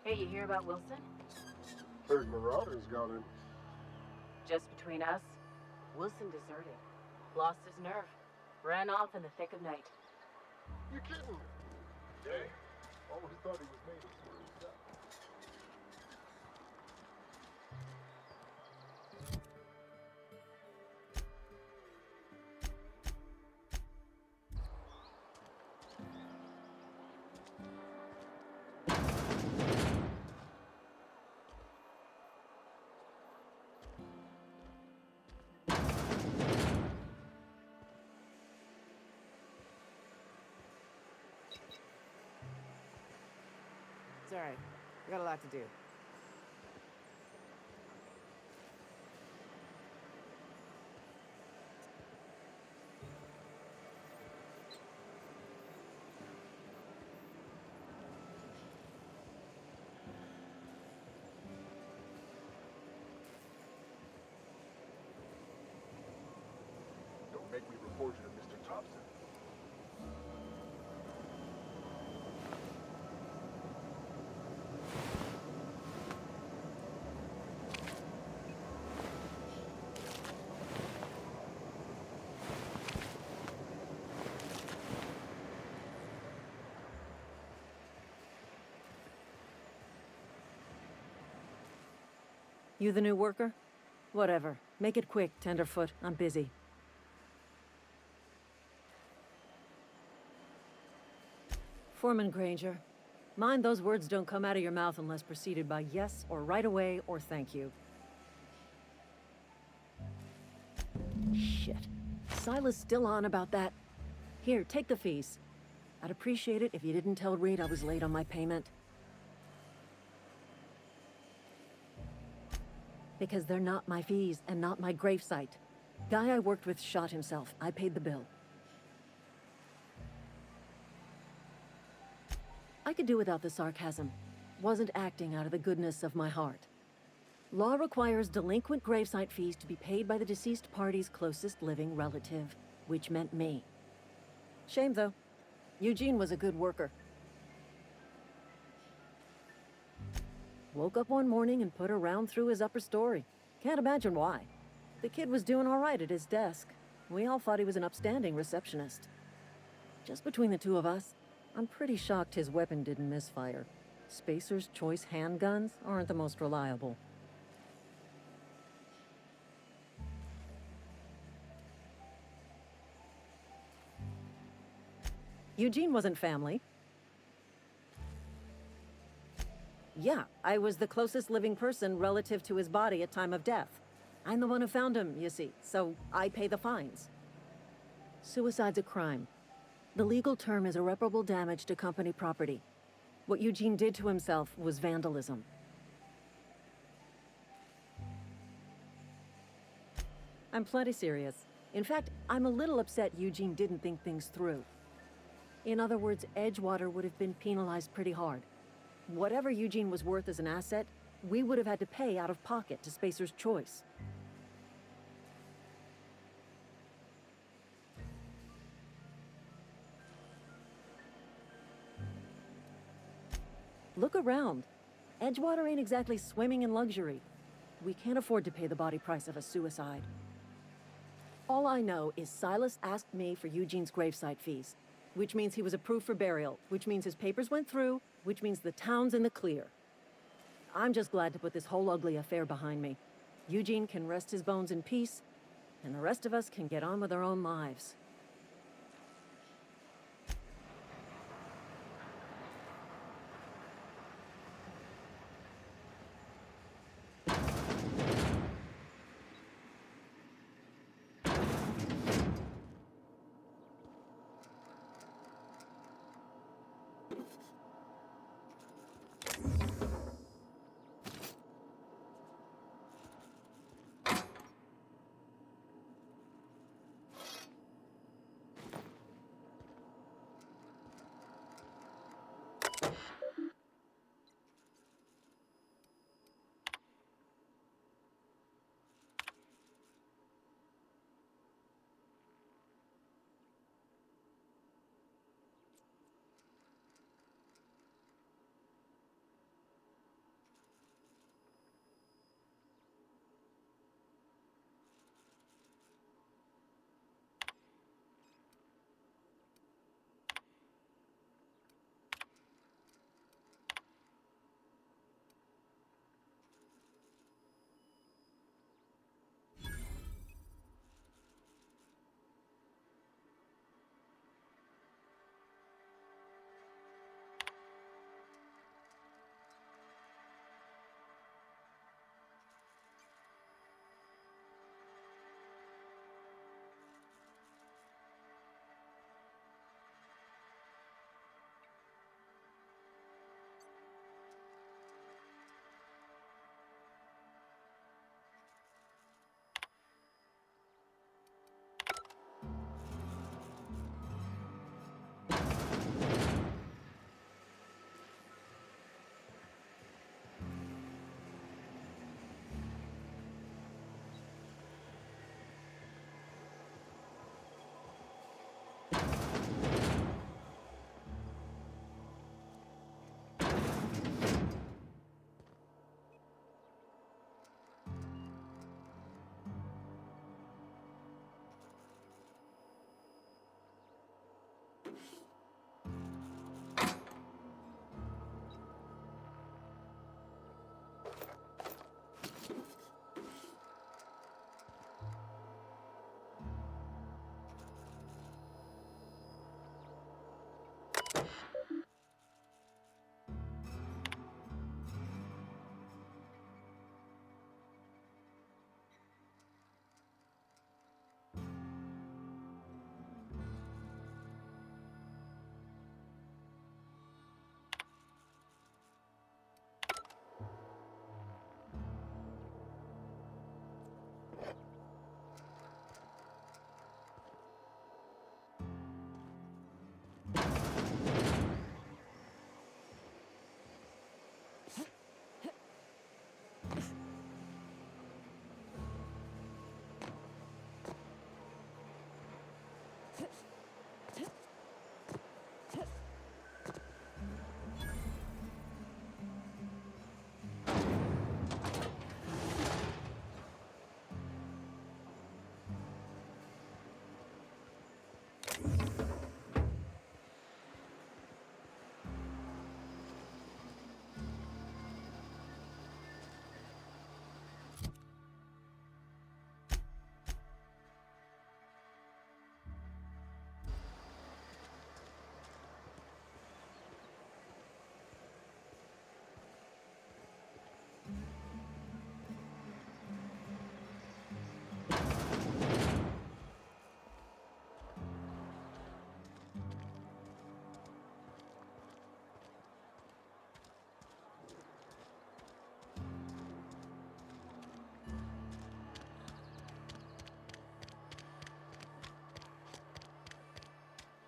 Hey, you hear about Wilson? Heard Marauders got him. Just between us, Wilson deserted. Lost his nerve. Ran off in the thick of night. You kidding? Yeah. Always thought he was made of smooth stuff. It's alright. I got a lot to do. Don't make me report you to Mr. Thompson. You the new worker? Whatever. Make it quick, Tenderfoot. I'm busy. Foreman Granger. Mind those words don't come out of your mouth unless preceded by yes or right away or thank you. Shit. Silas still on about that. Here, take the fees. I'd appreciate it if you didn't tell Reed I was late on my payment. Because they're not my fees and not my gravesite. Guy I worked with shot himself. I paid the bill. I could do without the sarcasm. Wasn't acting out of the goodness of my heart. Law requires delinquent gravesite fees to be paid by the deceased party's closest living relative, which meant me. Shame, though. Eugene was a good worker. Woke up one morning and put a round through his upper story. Can't imagine why. The kid was doing all right at his desk. We all thought he was an upstanding receptionist. Just between the two of us, I'm pretty shocked his weapon didn't misfire. Spacer's Choice handguns aren't the most reliable. Eugene wasn't family. Yeah, I was the closest living person relative to his body at time of death. I'm the one who found him, you see, so I pay the fines. Suicide's a crime. The legal term is irreparable damage to company property. What Eugene did to himself was vandalism. I'm plenty serious. In fact, I'm a little upset Eugene didn't think things through. In other words, Edgewater would have been penalized pretty hard. Whatever Eugene was worth as an asset, we would have had to pay out of pocket to Spacer's Choice. Look around. Edgewater ain't exactly swimming in luxury. We can't afford to pay the body price of a suicide. All I know is Silas asked me for Eugene's gravesite fees, which means he was approved for burial, which means his papers went through, which means the town's in the clear. I'm just glad to put this whole ugly affair behind me. Eugene can rest his bones in peace, and the rest of us can get on with our own lives.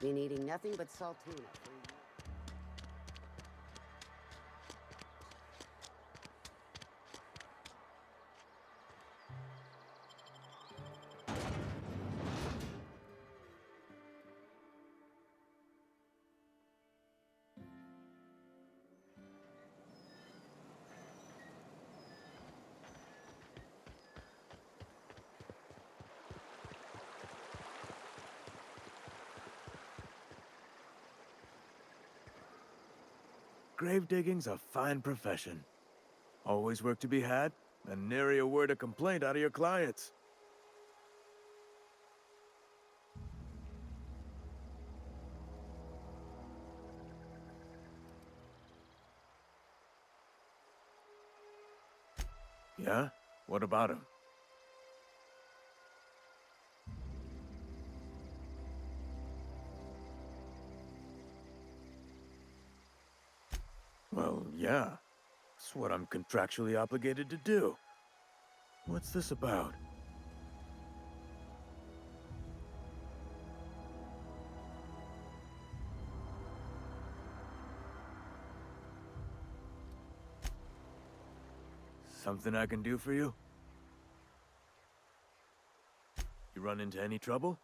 Been eating nothing but salt tuna for a year. Grave digging's a fine profession. Always work to be had, and nary a word of complaint out of your clients. Yeah? What about him? Well, yeah. It's what I'm contractually obligated to do. What's this about? Something I can do for you? You run into any trouble?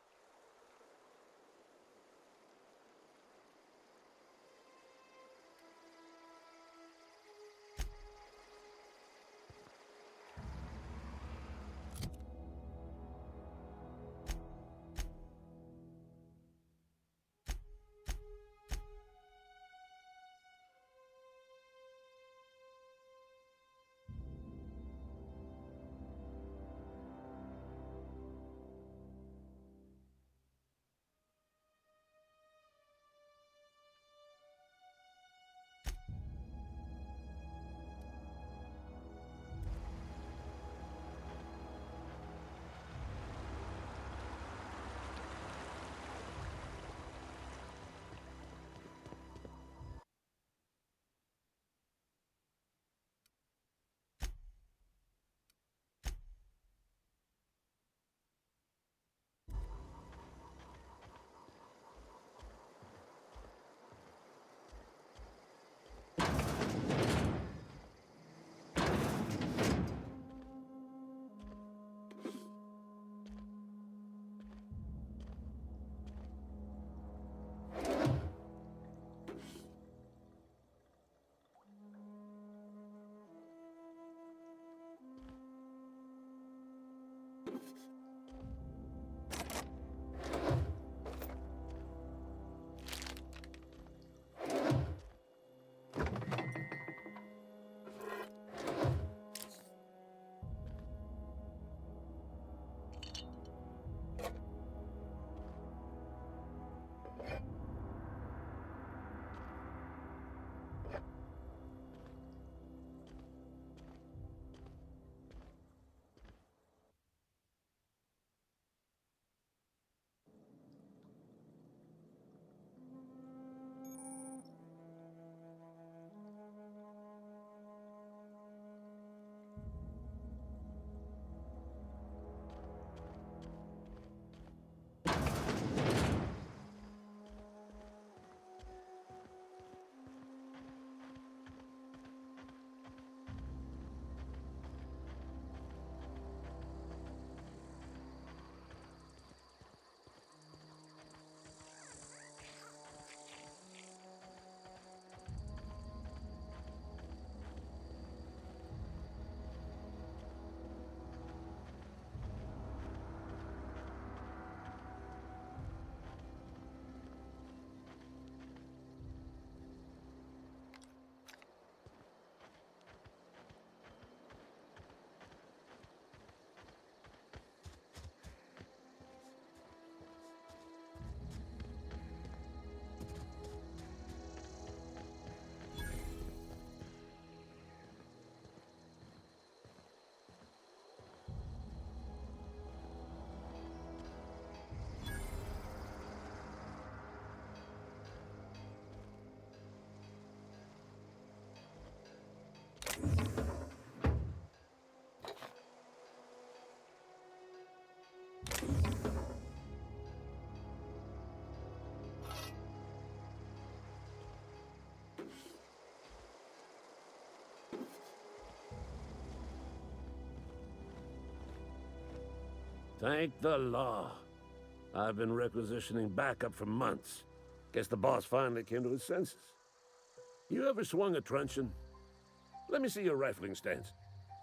Thank the law. I've been requisitioning backup for months. Guess the boss finally came to his senses. You ever swung a truncheon? Let me see your rifling stance.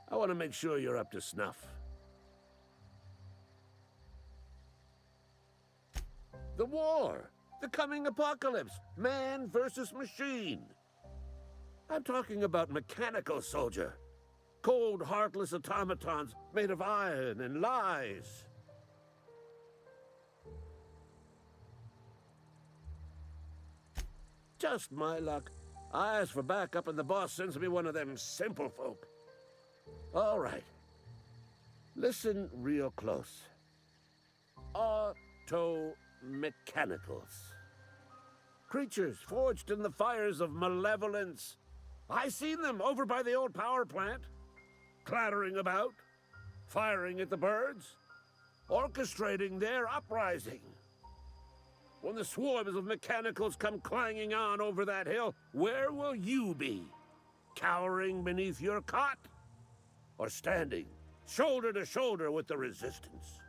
I want to make sure you're up to snuff. The war! The coming apocalypse! Man versus machine! I'm talking about mechanical soldier. Cold, heartless automatons made of iron and lies. Just my luck. I ask for backup and the boss sends me one of them simple folk. All right. Listen real close. Auto-mechanicals. Creatures forged in the fires of malevolence. I seen them over by the old power plant. Clattering about. Firing at the birds. Orchestrating their uprising. When the swarms of mechanicals come clanging on over that hill, where will you be? Cowering beneath your cot? Or standing, shoulder to shoulder with the resistance?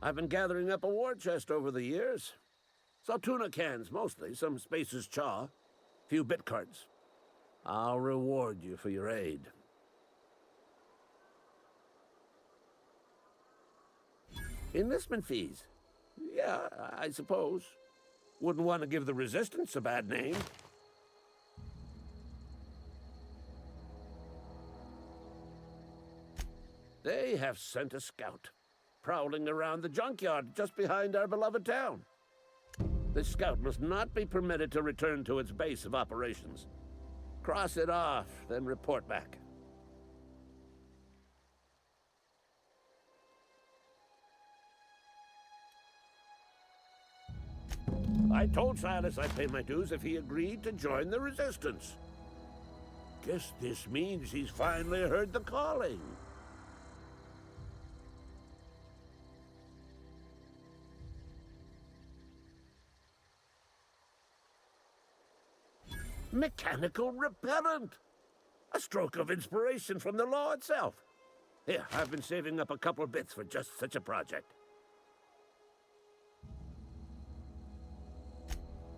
I've been gathering up a war chest over the years. Saw tuna cans, mostly, some Spacer's chaw, few bit cards. I'll reward you for your aid. Enlistment fees? Yeah, I suppose. Wouldn't want to give the Resistance a bad name. They have sent a scout, prowling around the junkyard just behind our beloved town. This scout must not be permitted to return to its base of operations. Cross it off, then report back. I told Silas I'd pay my dues if he agreed to join the Resistance. Guess this means he's finally heard the calling. Mechanical repellent! A stroke of inspiration from the law itself. Here, I've been saving up a couple bits for just such a project.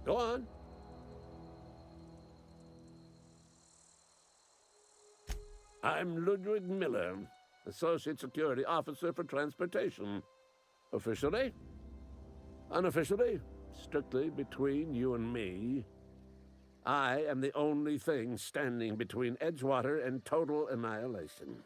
Go on. I'm Ludwig Miller, Associate Security Officer for Transportation. Officially? Unofficially? Strictly between you and me. I am the only thing standing between Edgewater and total annihilation.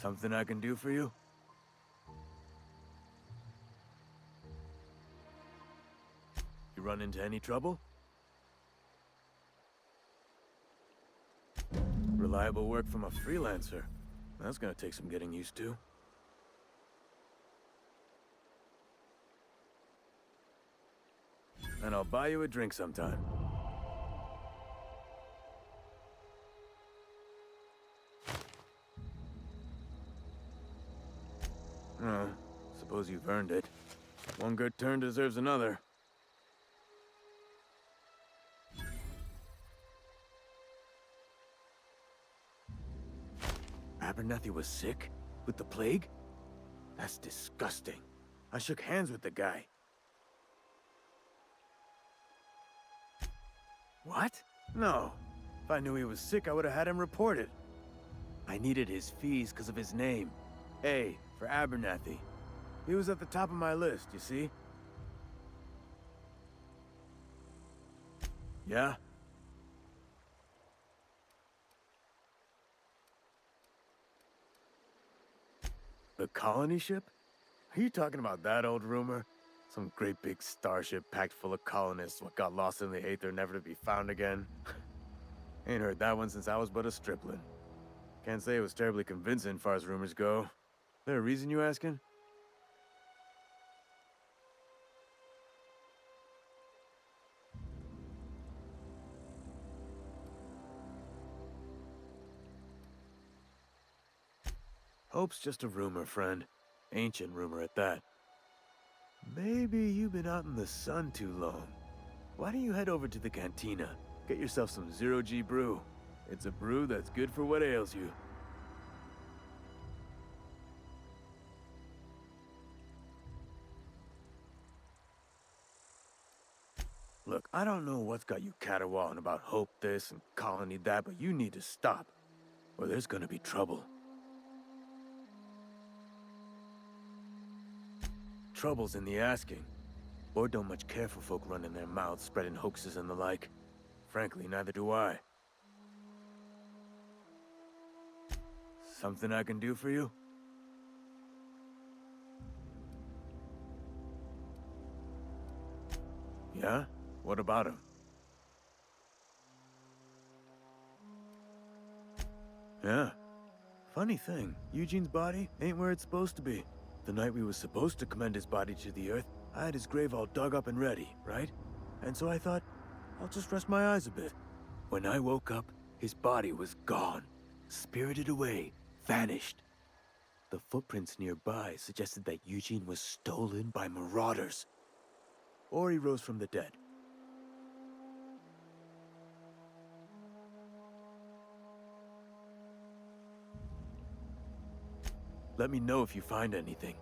Something I can do for you? You run into any trouble? Reliable work from a freelancer. That's gonna take some getting used to. And I'll buy you a drink sometime. Oh, suppose you've earned it. One good turn deserves another. Abernathy was sick? With the plague? That's disgusting. I shook hands with the guy. What? No. If I knew he was sick, I would have had him reported. I needed his fees because of his name. A, for Abernathy. He was at the top of my list, you see? Yeah? The colony ship? Are you talking about that old rumor? Some great big starship packed full of colonists what got lost in the aether never to be found again? Ain't heard that one since I was but a stripling. Can't say it was terribly convincing far as rumors go. There a reason you asking? Hope's just a rumor, friend. Ancient rumor at that. Maybe you've been out in the sun too long. Why don't you head over to the cantina? Get yourself some zero-G brew. It's a brew that's good for what ails you. Look, I don't know what's got you caterwauling about Hope this and Colony that, but you need to stop, or there's gonna be trouble. Trouble's in the asking. Board don't much care for folk running their mouths, spreading hoaxes and the like. Frankly, neither do I. Something I can do for you? Yeah? What about him? Yeah. Funny thing, Eugene's body ain't where it's supposed to be. The night we was supposed to commend his body to the earth, I had his grave all dug up and ready, right? And so I thought, I'll just rest my eyes a bit. When I woke up, his body was gone. Spirited away, vanished. The footprints nearby suggested that Eugene was stolen by marauders. Or he rose from the dead. Let me know if you find anything.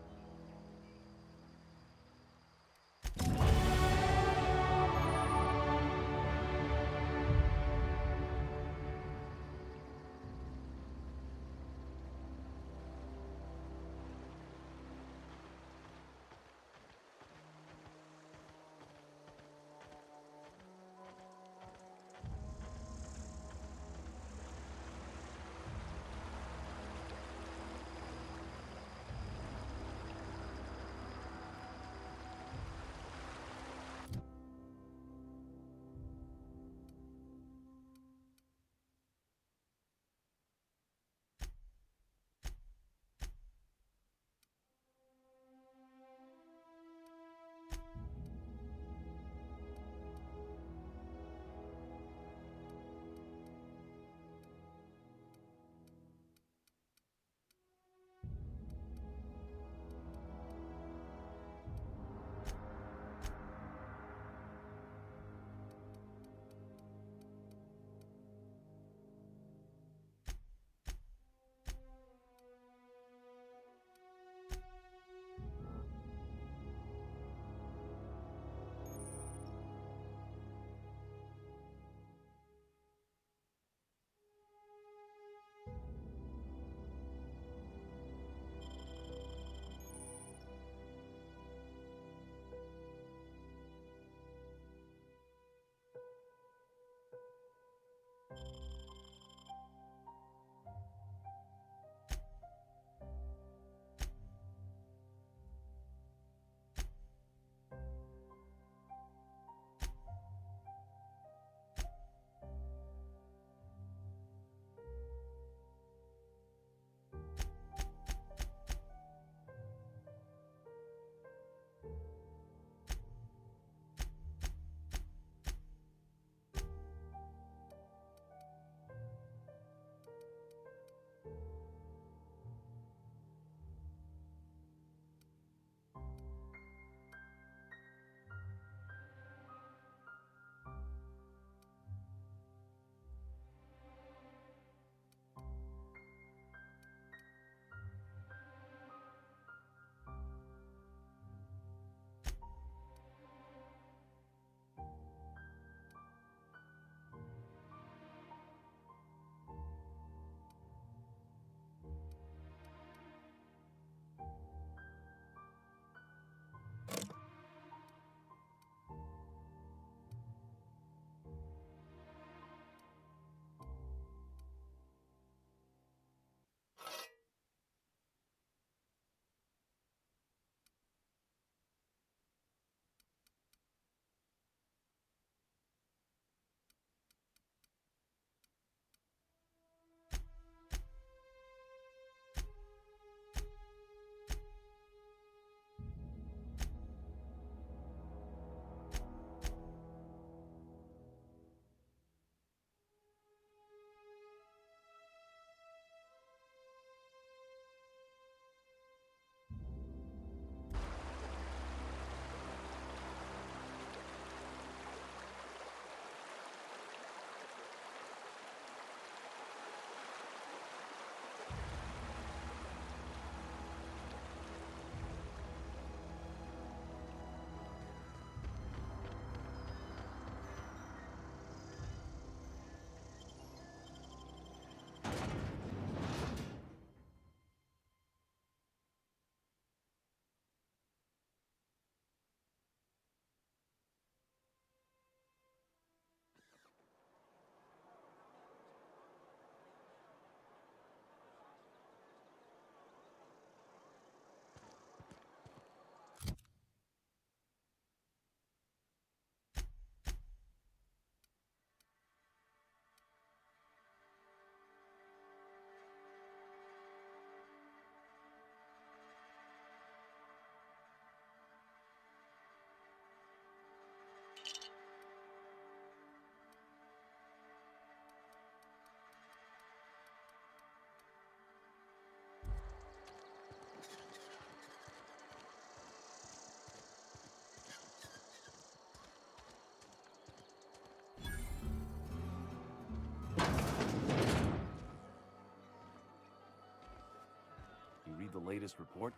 latest report?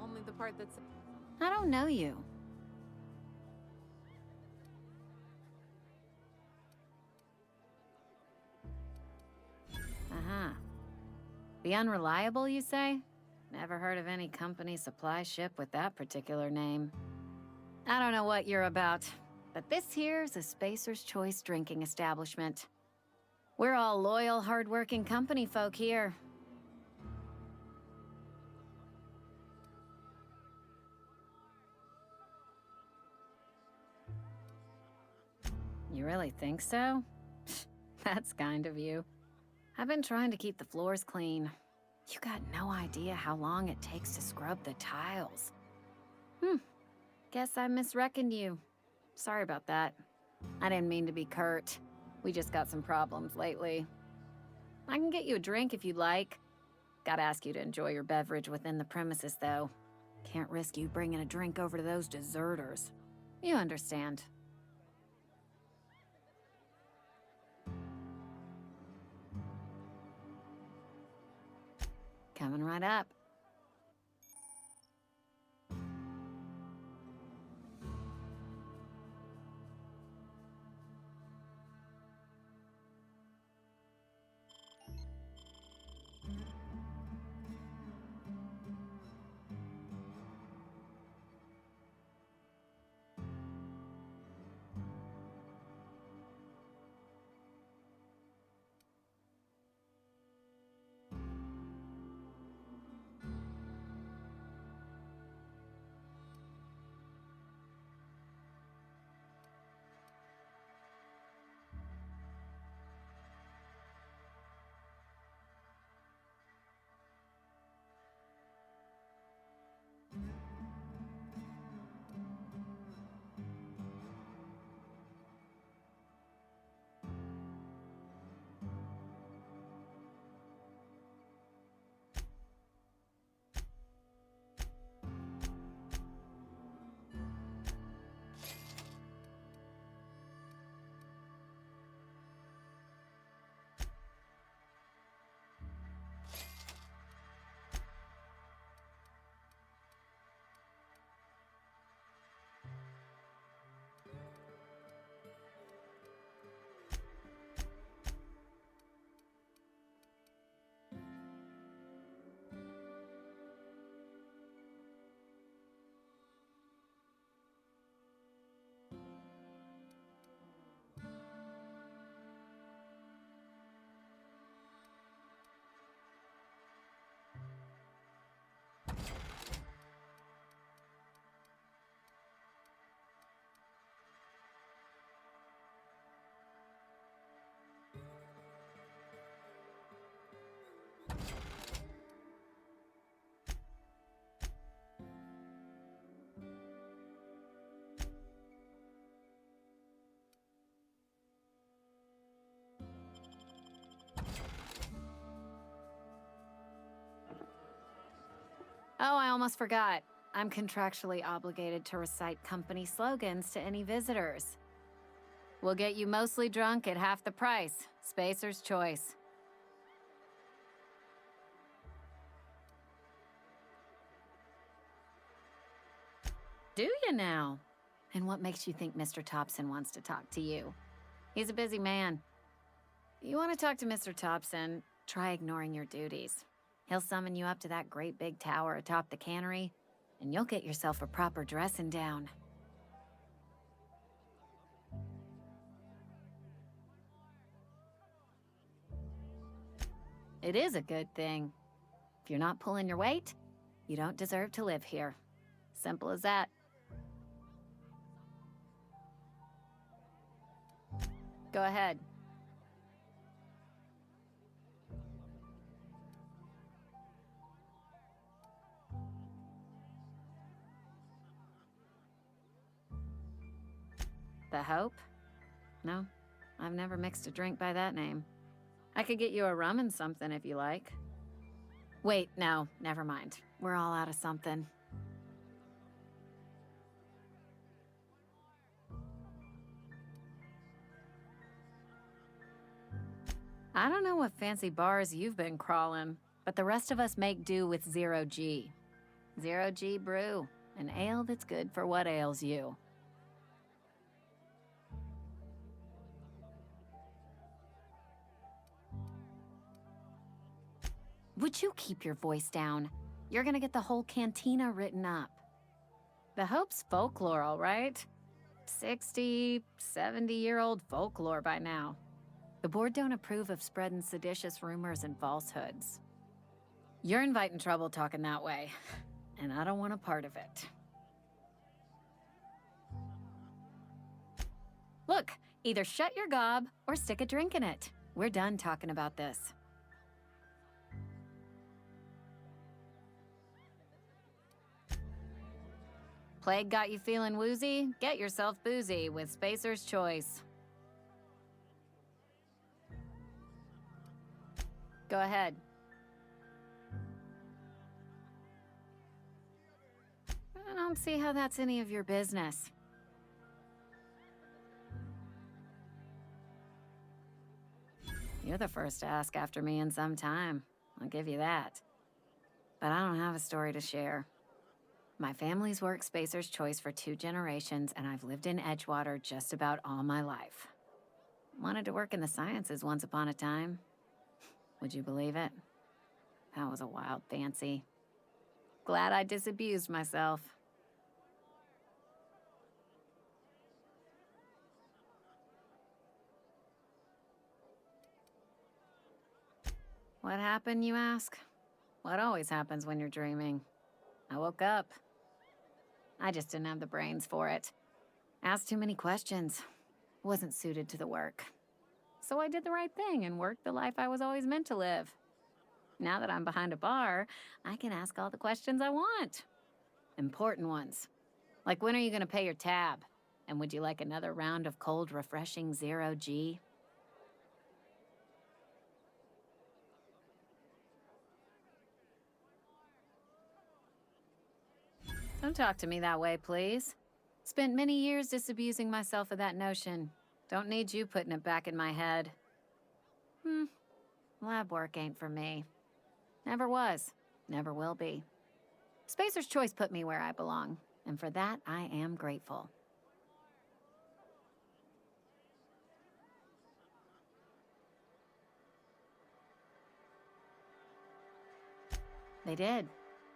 Only the part that's... I don't know you. Uh-huh. The Unreliable, you say? Never heard of any company supply ship with that particular name. I don't know what you're about, but this here's a Spacer's Choice drinking establishment. We're all loyal, hard-working company folk here. You really think so? That's kind of you. I've been trying to keep the floors clean. You got no idea how long it takes to scrub the tiles. Guess I misreckoned you. Sorry about that. I didn't mean to be curt. We just got some problems lately. I can get you a drink if you'd like. Gotta ask you to enjoy your beverage within the premises, though. Can't risk you bringing a drink over to those deserters. You understand. Coming right up. Oh, I almost forgot. I'm contractually obligated to recite company slogans to any visitors. We'll get you mostly drunk at half the price. Spacer's Choice. Do you now? And what makes you think Mr. Thompson wants to talk to you? He's a busy man. You want to talk to Mr. Thompson, try ignoring your duties. He'll summon you up to that great big tower atop the cannery, and you'll get yourself a proper dressing down. It is a good thing. If you're not pulling your weight, you don't deserve to live here. Simple as that. Go ahead. The Hope? No, I've never mixed a drink by that name. I could get you a rum and something if you like. Wait, no, never mind. We're all out of something. I don't know what fancy bars you've been crawling, But the rest of us make do with 0G. 0G brew, an ale that's good for what ails you. Would you keep your voice down? You're gonna get the whole cantina written up. The Hope's folklore, all right? 60, 70-year-old folklore by now. The board don't approve of spreading seditious rumors and falsehoods. You're inviting trouble talking that way, and I don't want a part of it. Look, either shut your gob or stick a drink in it. We're done talking about this. Plague got you feeling woozy? Get yourself boozy with Spacer's Choice. Go ahead. I don't see how that's any of your business. You're the first to ask after me in some time. I'll give you that. But I don't have a story to share. My family's worked Spacer's Choice for 2 generations, and I've lived in Edgewater just about all my life. Wanted to work in the sciences once upon a time. Would you believe it? That was a wild fancy. Glad I disabused myself. What happened, you ask? What always happens when you're dreaming? I woke up. I just didn't have the brains for it. Asked too many questions. Wasn't suited to the work. So I did the right thing and worked the life I was always meant to live. Now that I'm behind a bar, I can ask all the questions I want. Important ones. Like, when are you gonna pay your tab? And would you like another round of cold, refreshing 0G? Don't talk to me that way, please. Spent many years disabusing myself of that notion. Don't need you putting it back in my head. Lab work ain't for me. Never was. Never will be. Spacer's Choice put me where I belong, and for that, I am grateful. They did.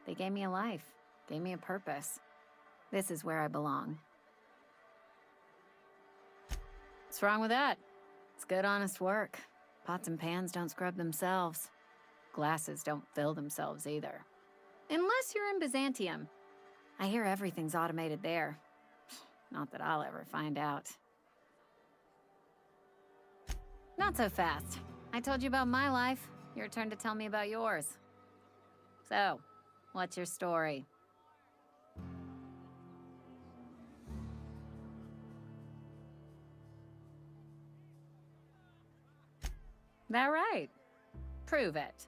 They gave me a life. Gave me a purpose. This is where I belong. What's wrong with that? It's good, honest work. Pots and pans don't scrub themselves. Glasses don't fill themselves either. Unless you're in Byzantium. I hear everything's automated there. Not that I'll ever find out. Not so fast. I told you about my life. Your turn to tell me about yours. So, what's your story? That right? Prove it.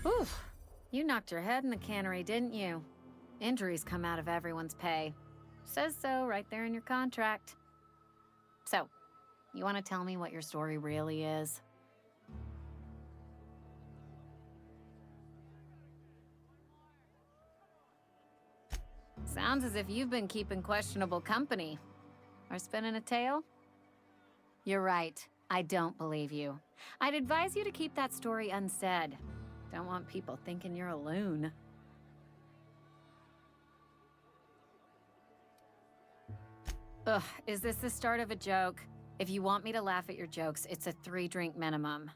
Oof. You knocked your head in the cannery, didn't you? Injuries come out of everyone's pay. Says so right there in your contract. So, you want to tell me what your story really is? Sounds as if you've been keeping questionable company. Or spinning a tale? You're right. I don't believe you. I'd advise you to keep that story unsaid. Don't want people thinking you're a loon. Ugh, is this the start of a joke? If you want me to laugh at your jokes, it's a 3-drink minimum.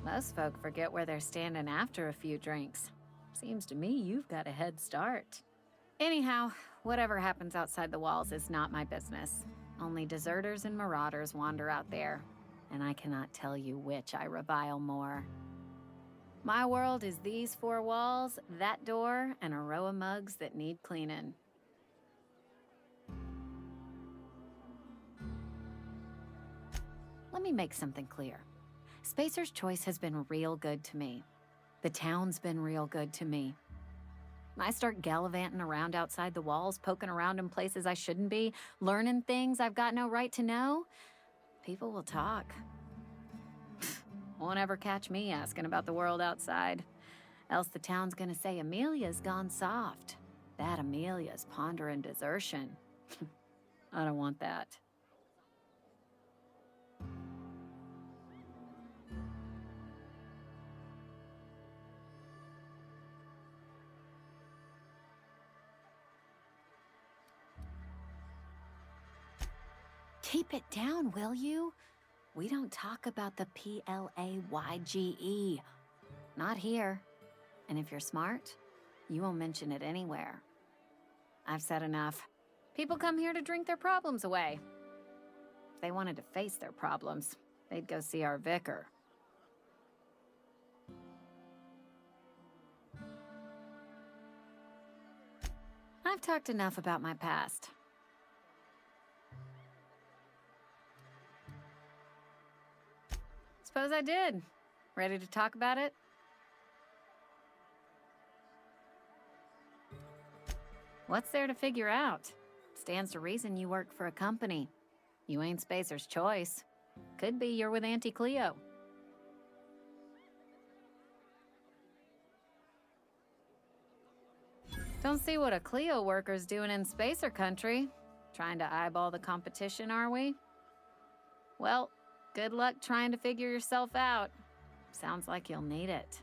Most folk forget where they're standing after a few drinks. Seems to me you've got a head start. Anyhow, whatever happens outside the walls is not my business. Only deserters and marauders wander out there, and I cannot tell you which I revile more. My world is these 4 walls, that door, and a row of mugs that need cleaning. let me make something clear. Spacer's Choice has been real good to me. The town's been real good to me. I start gallivanting around outside the walls, poking around in places I shouldn't be, learning things I've got no right to know. People will talk. Won't ever catch me asking about the world outside. Else the town's gonna say Amelia's gone soft. That Amelia's pondering desertion. I don't want that. Keep it down, will you? We don't talk about the PLAYGE. Not here. And if you're smart, you won't mention it anywhere. I've said enough. People come here to drink their problems away. If they wanted to face their problems, they'd go see our vicar. I've talked enough about my past. Suppose I did. Ready to talk about it? What's there to figure out? Stands to reason you work for a company. You ain't Spacer's Choice. Could be you're with Auntie Cleo. Don't see what a Cleo worker's doing in Spacer country. Trying to eyeball the competition, are we? Well, good luck trying to figure yourself out. Sounds like you'll need it.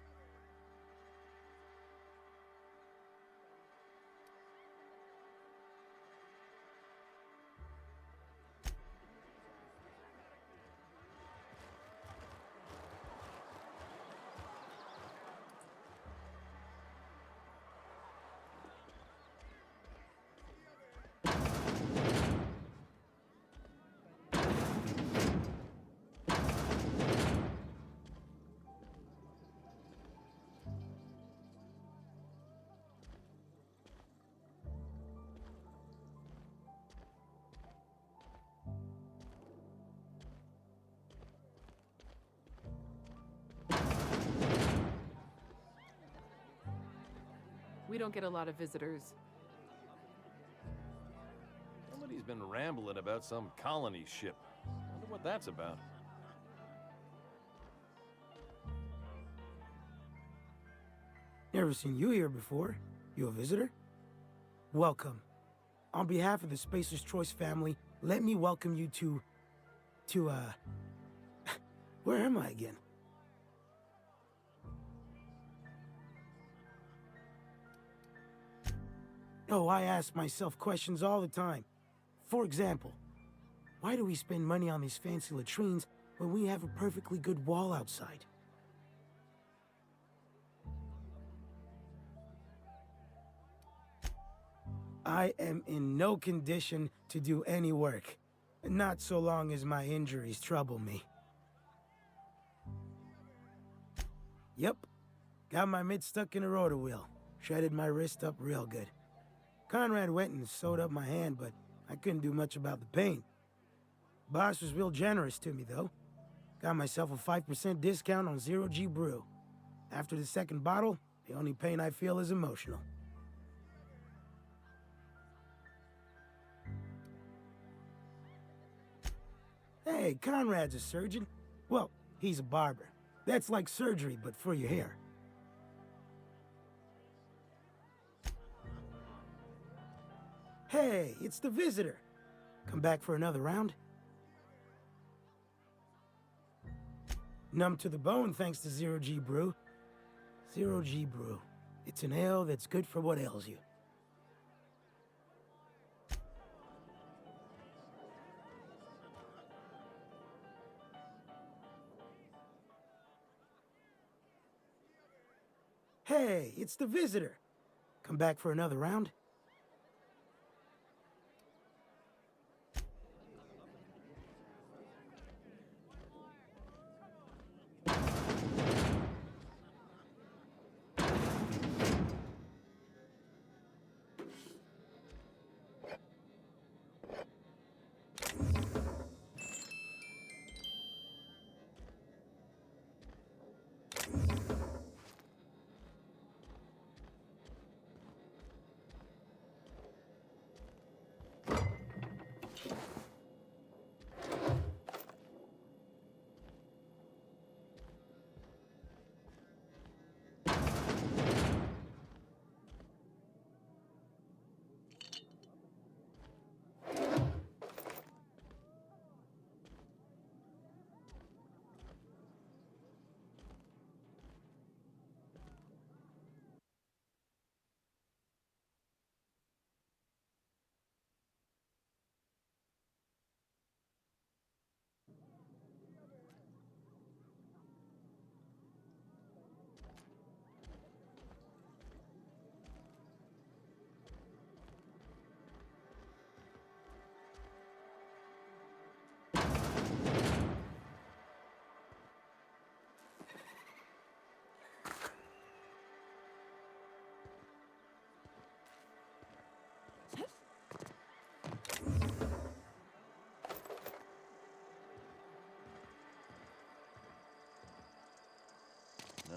We don't get a lot of visitors. Somebody's been rambling about some colony ship. Wonder what that's about. Never seen you here before. You a visitor? Welcome. On behalf of the Spacer's Choice family, let me welcome you to, where am I again? Oh, I ask myself questions all the time. For example, why do we spend money on these fancy latrines when we have a perfectly good wall outside? I am in no condition to do any work. Not so long as my injuries trouble me. Yep. Got my mitt stuck in a rotor wheel. Shredded my wrist up real good. Conrad went and sewed up my hand, but I couldn't do much about the pain. Boss was real generous to me, though. Got myself a 5% discount on Zero G Brew. After the second bottle, the only pain I feel is emotional. Hey, Conrad's a surgeon. Well, he's a barber. That's like surgery, but for your hair. Hey, it's the visitor. Come back for another round? Numb to the bone thanks to Zero G Brew. Zero G Brew. It's an ale that's good for what ails you. Hey, it's the visitor. Come back for another round?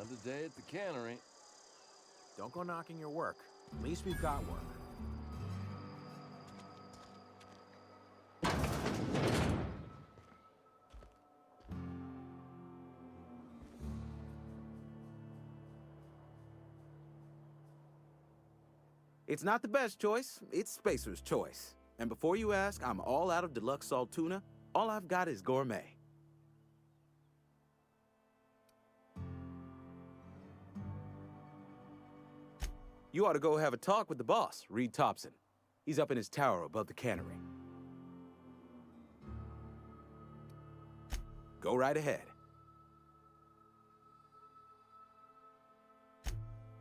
Another day at the cannery. Don't go knocking your work. At least we've got work. It's not the best choice, it's Spacer's choice. And before you ask, I'm all out of deluxe salt tuna. All I've got is gourmet. You ought to go have a talk with the boss, Reed Thompson. He's up in his tower above the cannery. Go right ahead.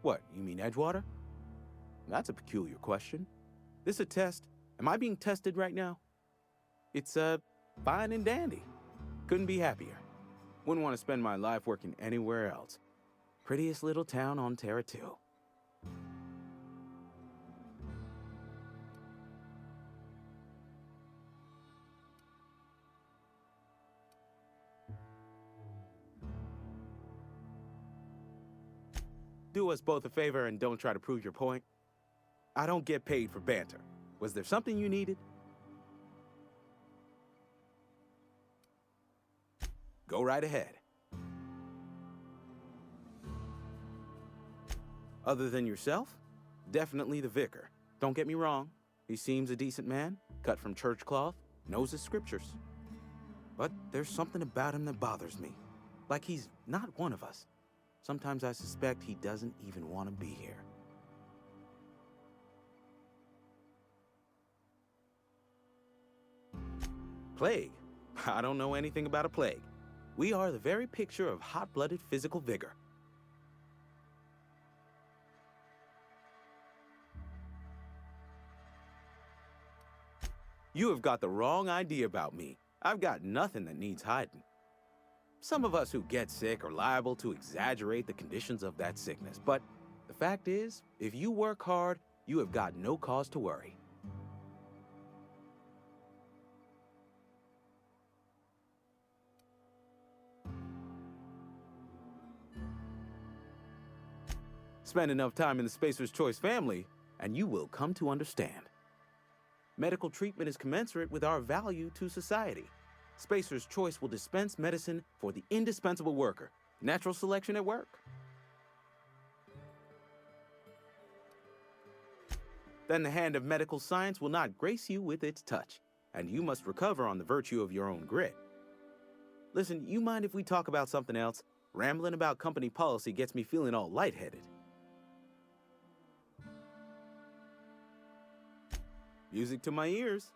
What, you mean Edgewater? That's a peculiar question. This a test? Am I being tested right now? It's, fine and dandy. Couldn't be happier. Wouldn't want to spend my life working anywhere else. Prettiest little town on Terra 2. Do us both a favor and don't try to prove your point. I don't get paid for banter. Was there something you needed? Go right ahead. Other than yourself? Definitely the vicar. Don't get me wrong. He seems a decent man, cut from church cloth, knows his scriptures. But there's something about him that bothers me. Like he's not one of us. Sometimes I suspect he doesn't even want to be here. Plague? I don't know anything about a plague. We are the very picture of hot-blooded physical vigor. You have got the wrong idea about me. I've got nothing that needs hiding. Some of us who get sick are liable to exaggerate the conditions of that sickness, but the fact is, if you work hard, you have got no cause to worry. Spend enough time in the Spacer's Choice family, and you will come to understand. Medical treatment is commensurate with our value to society. Spacer's Choice will dispense medicine for the indispensable worker. Natural selection at work. Then the hand of medical science will not grace you with its touch, and you must recover on the virtue of your own grit. Listen, you mind if we talk about something else? Rambling about company policy gets me feeling all lightheaded. Music to my ears.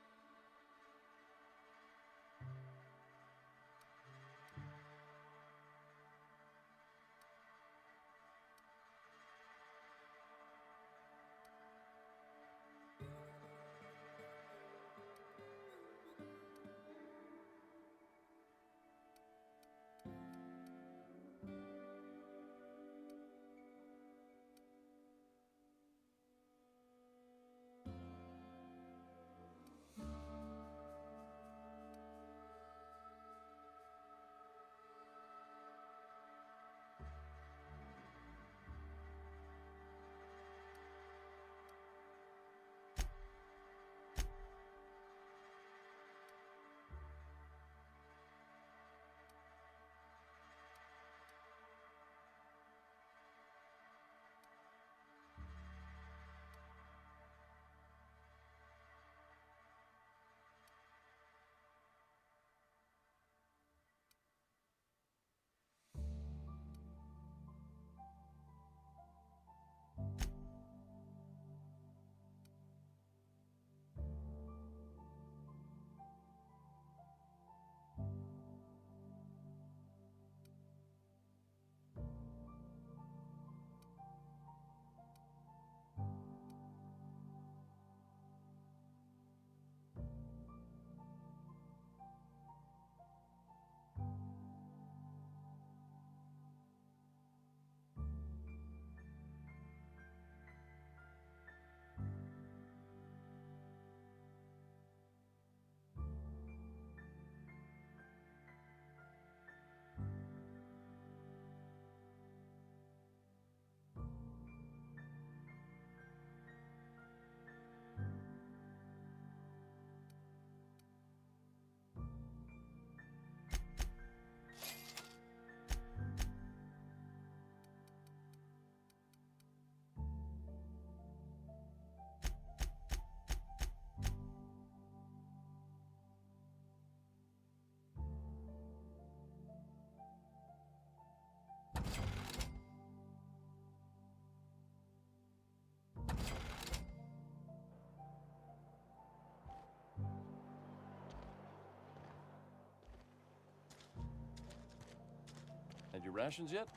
Your rations yet?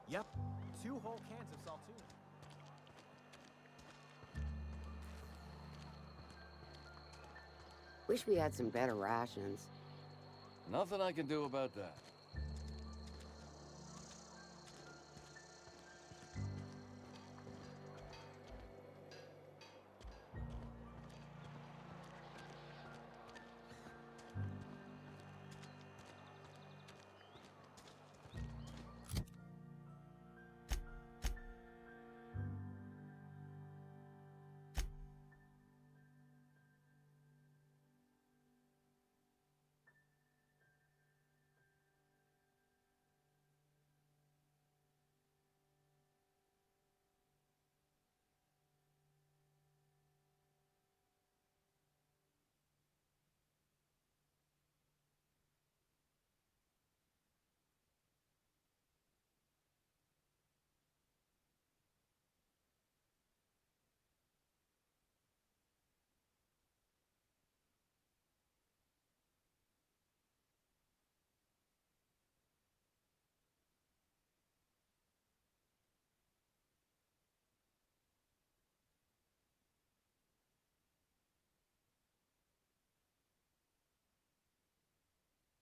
Yep. 2 whole cans of saltuna. Wish we had some better rations. Nothing I can do about that.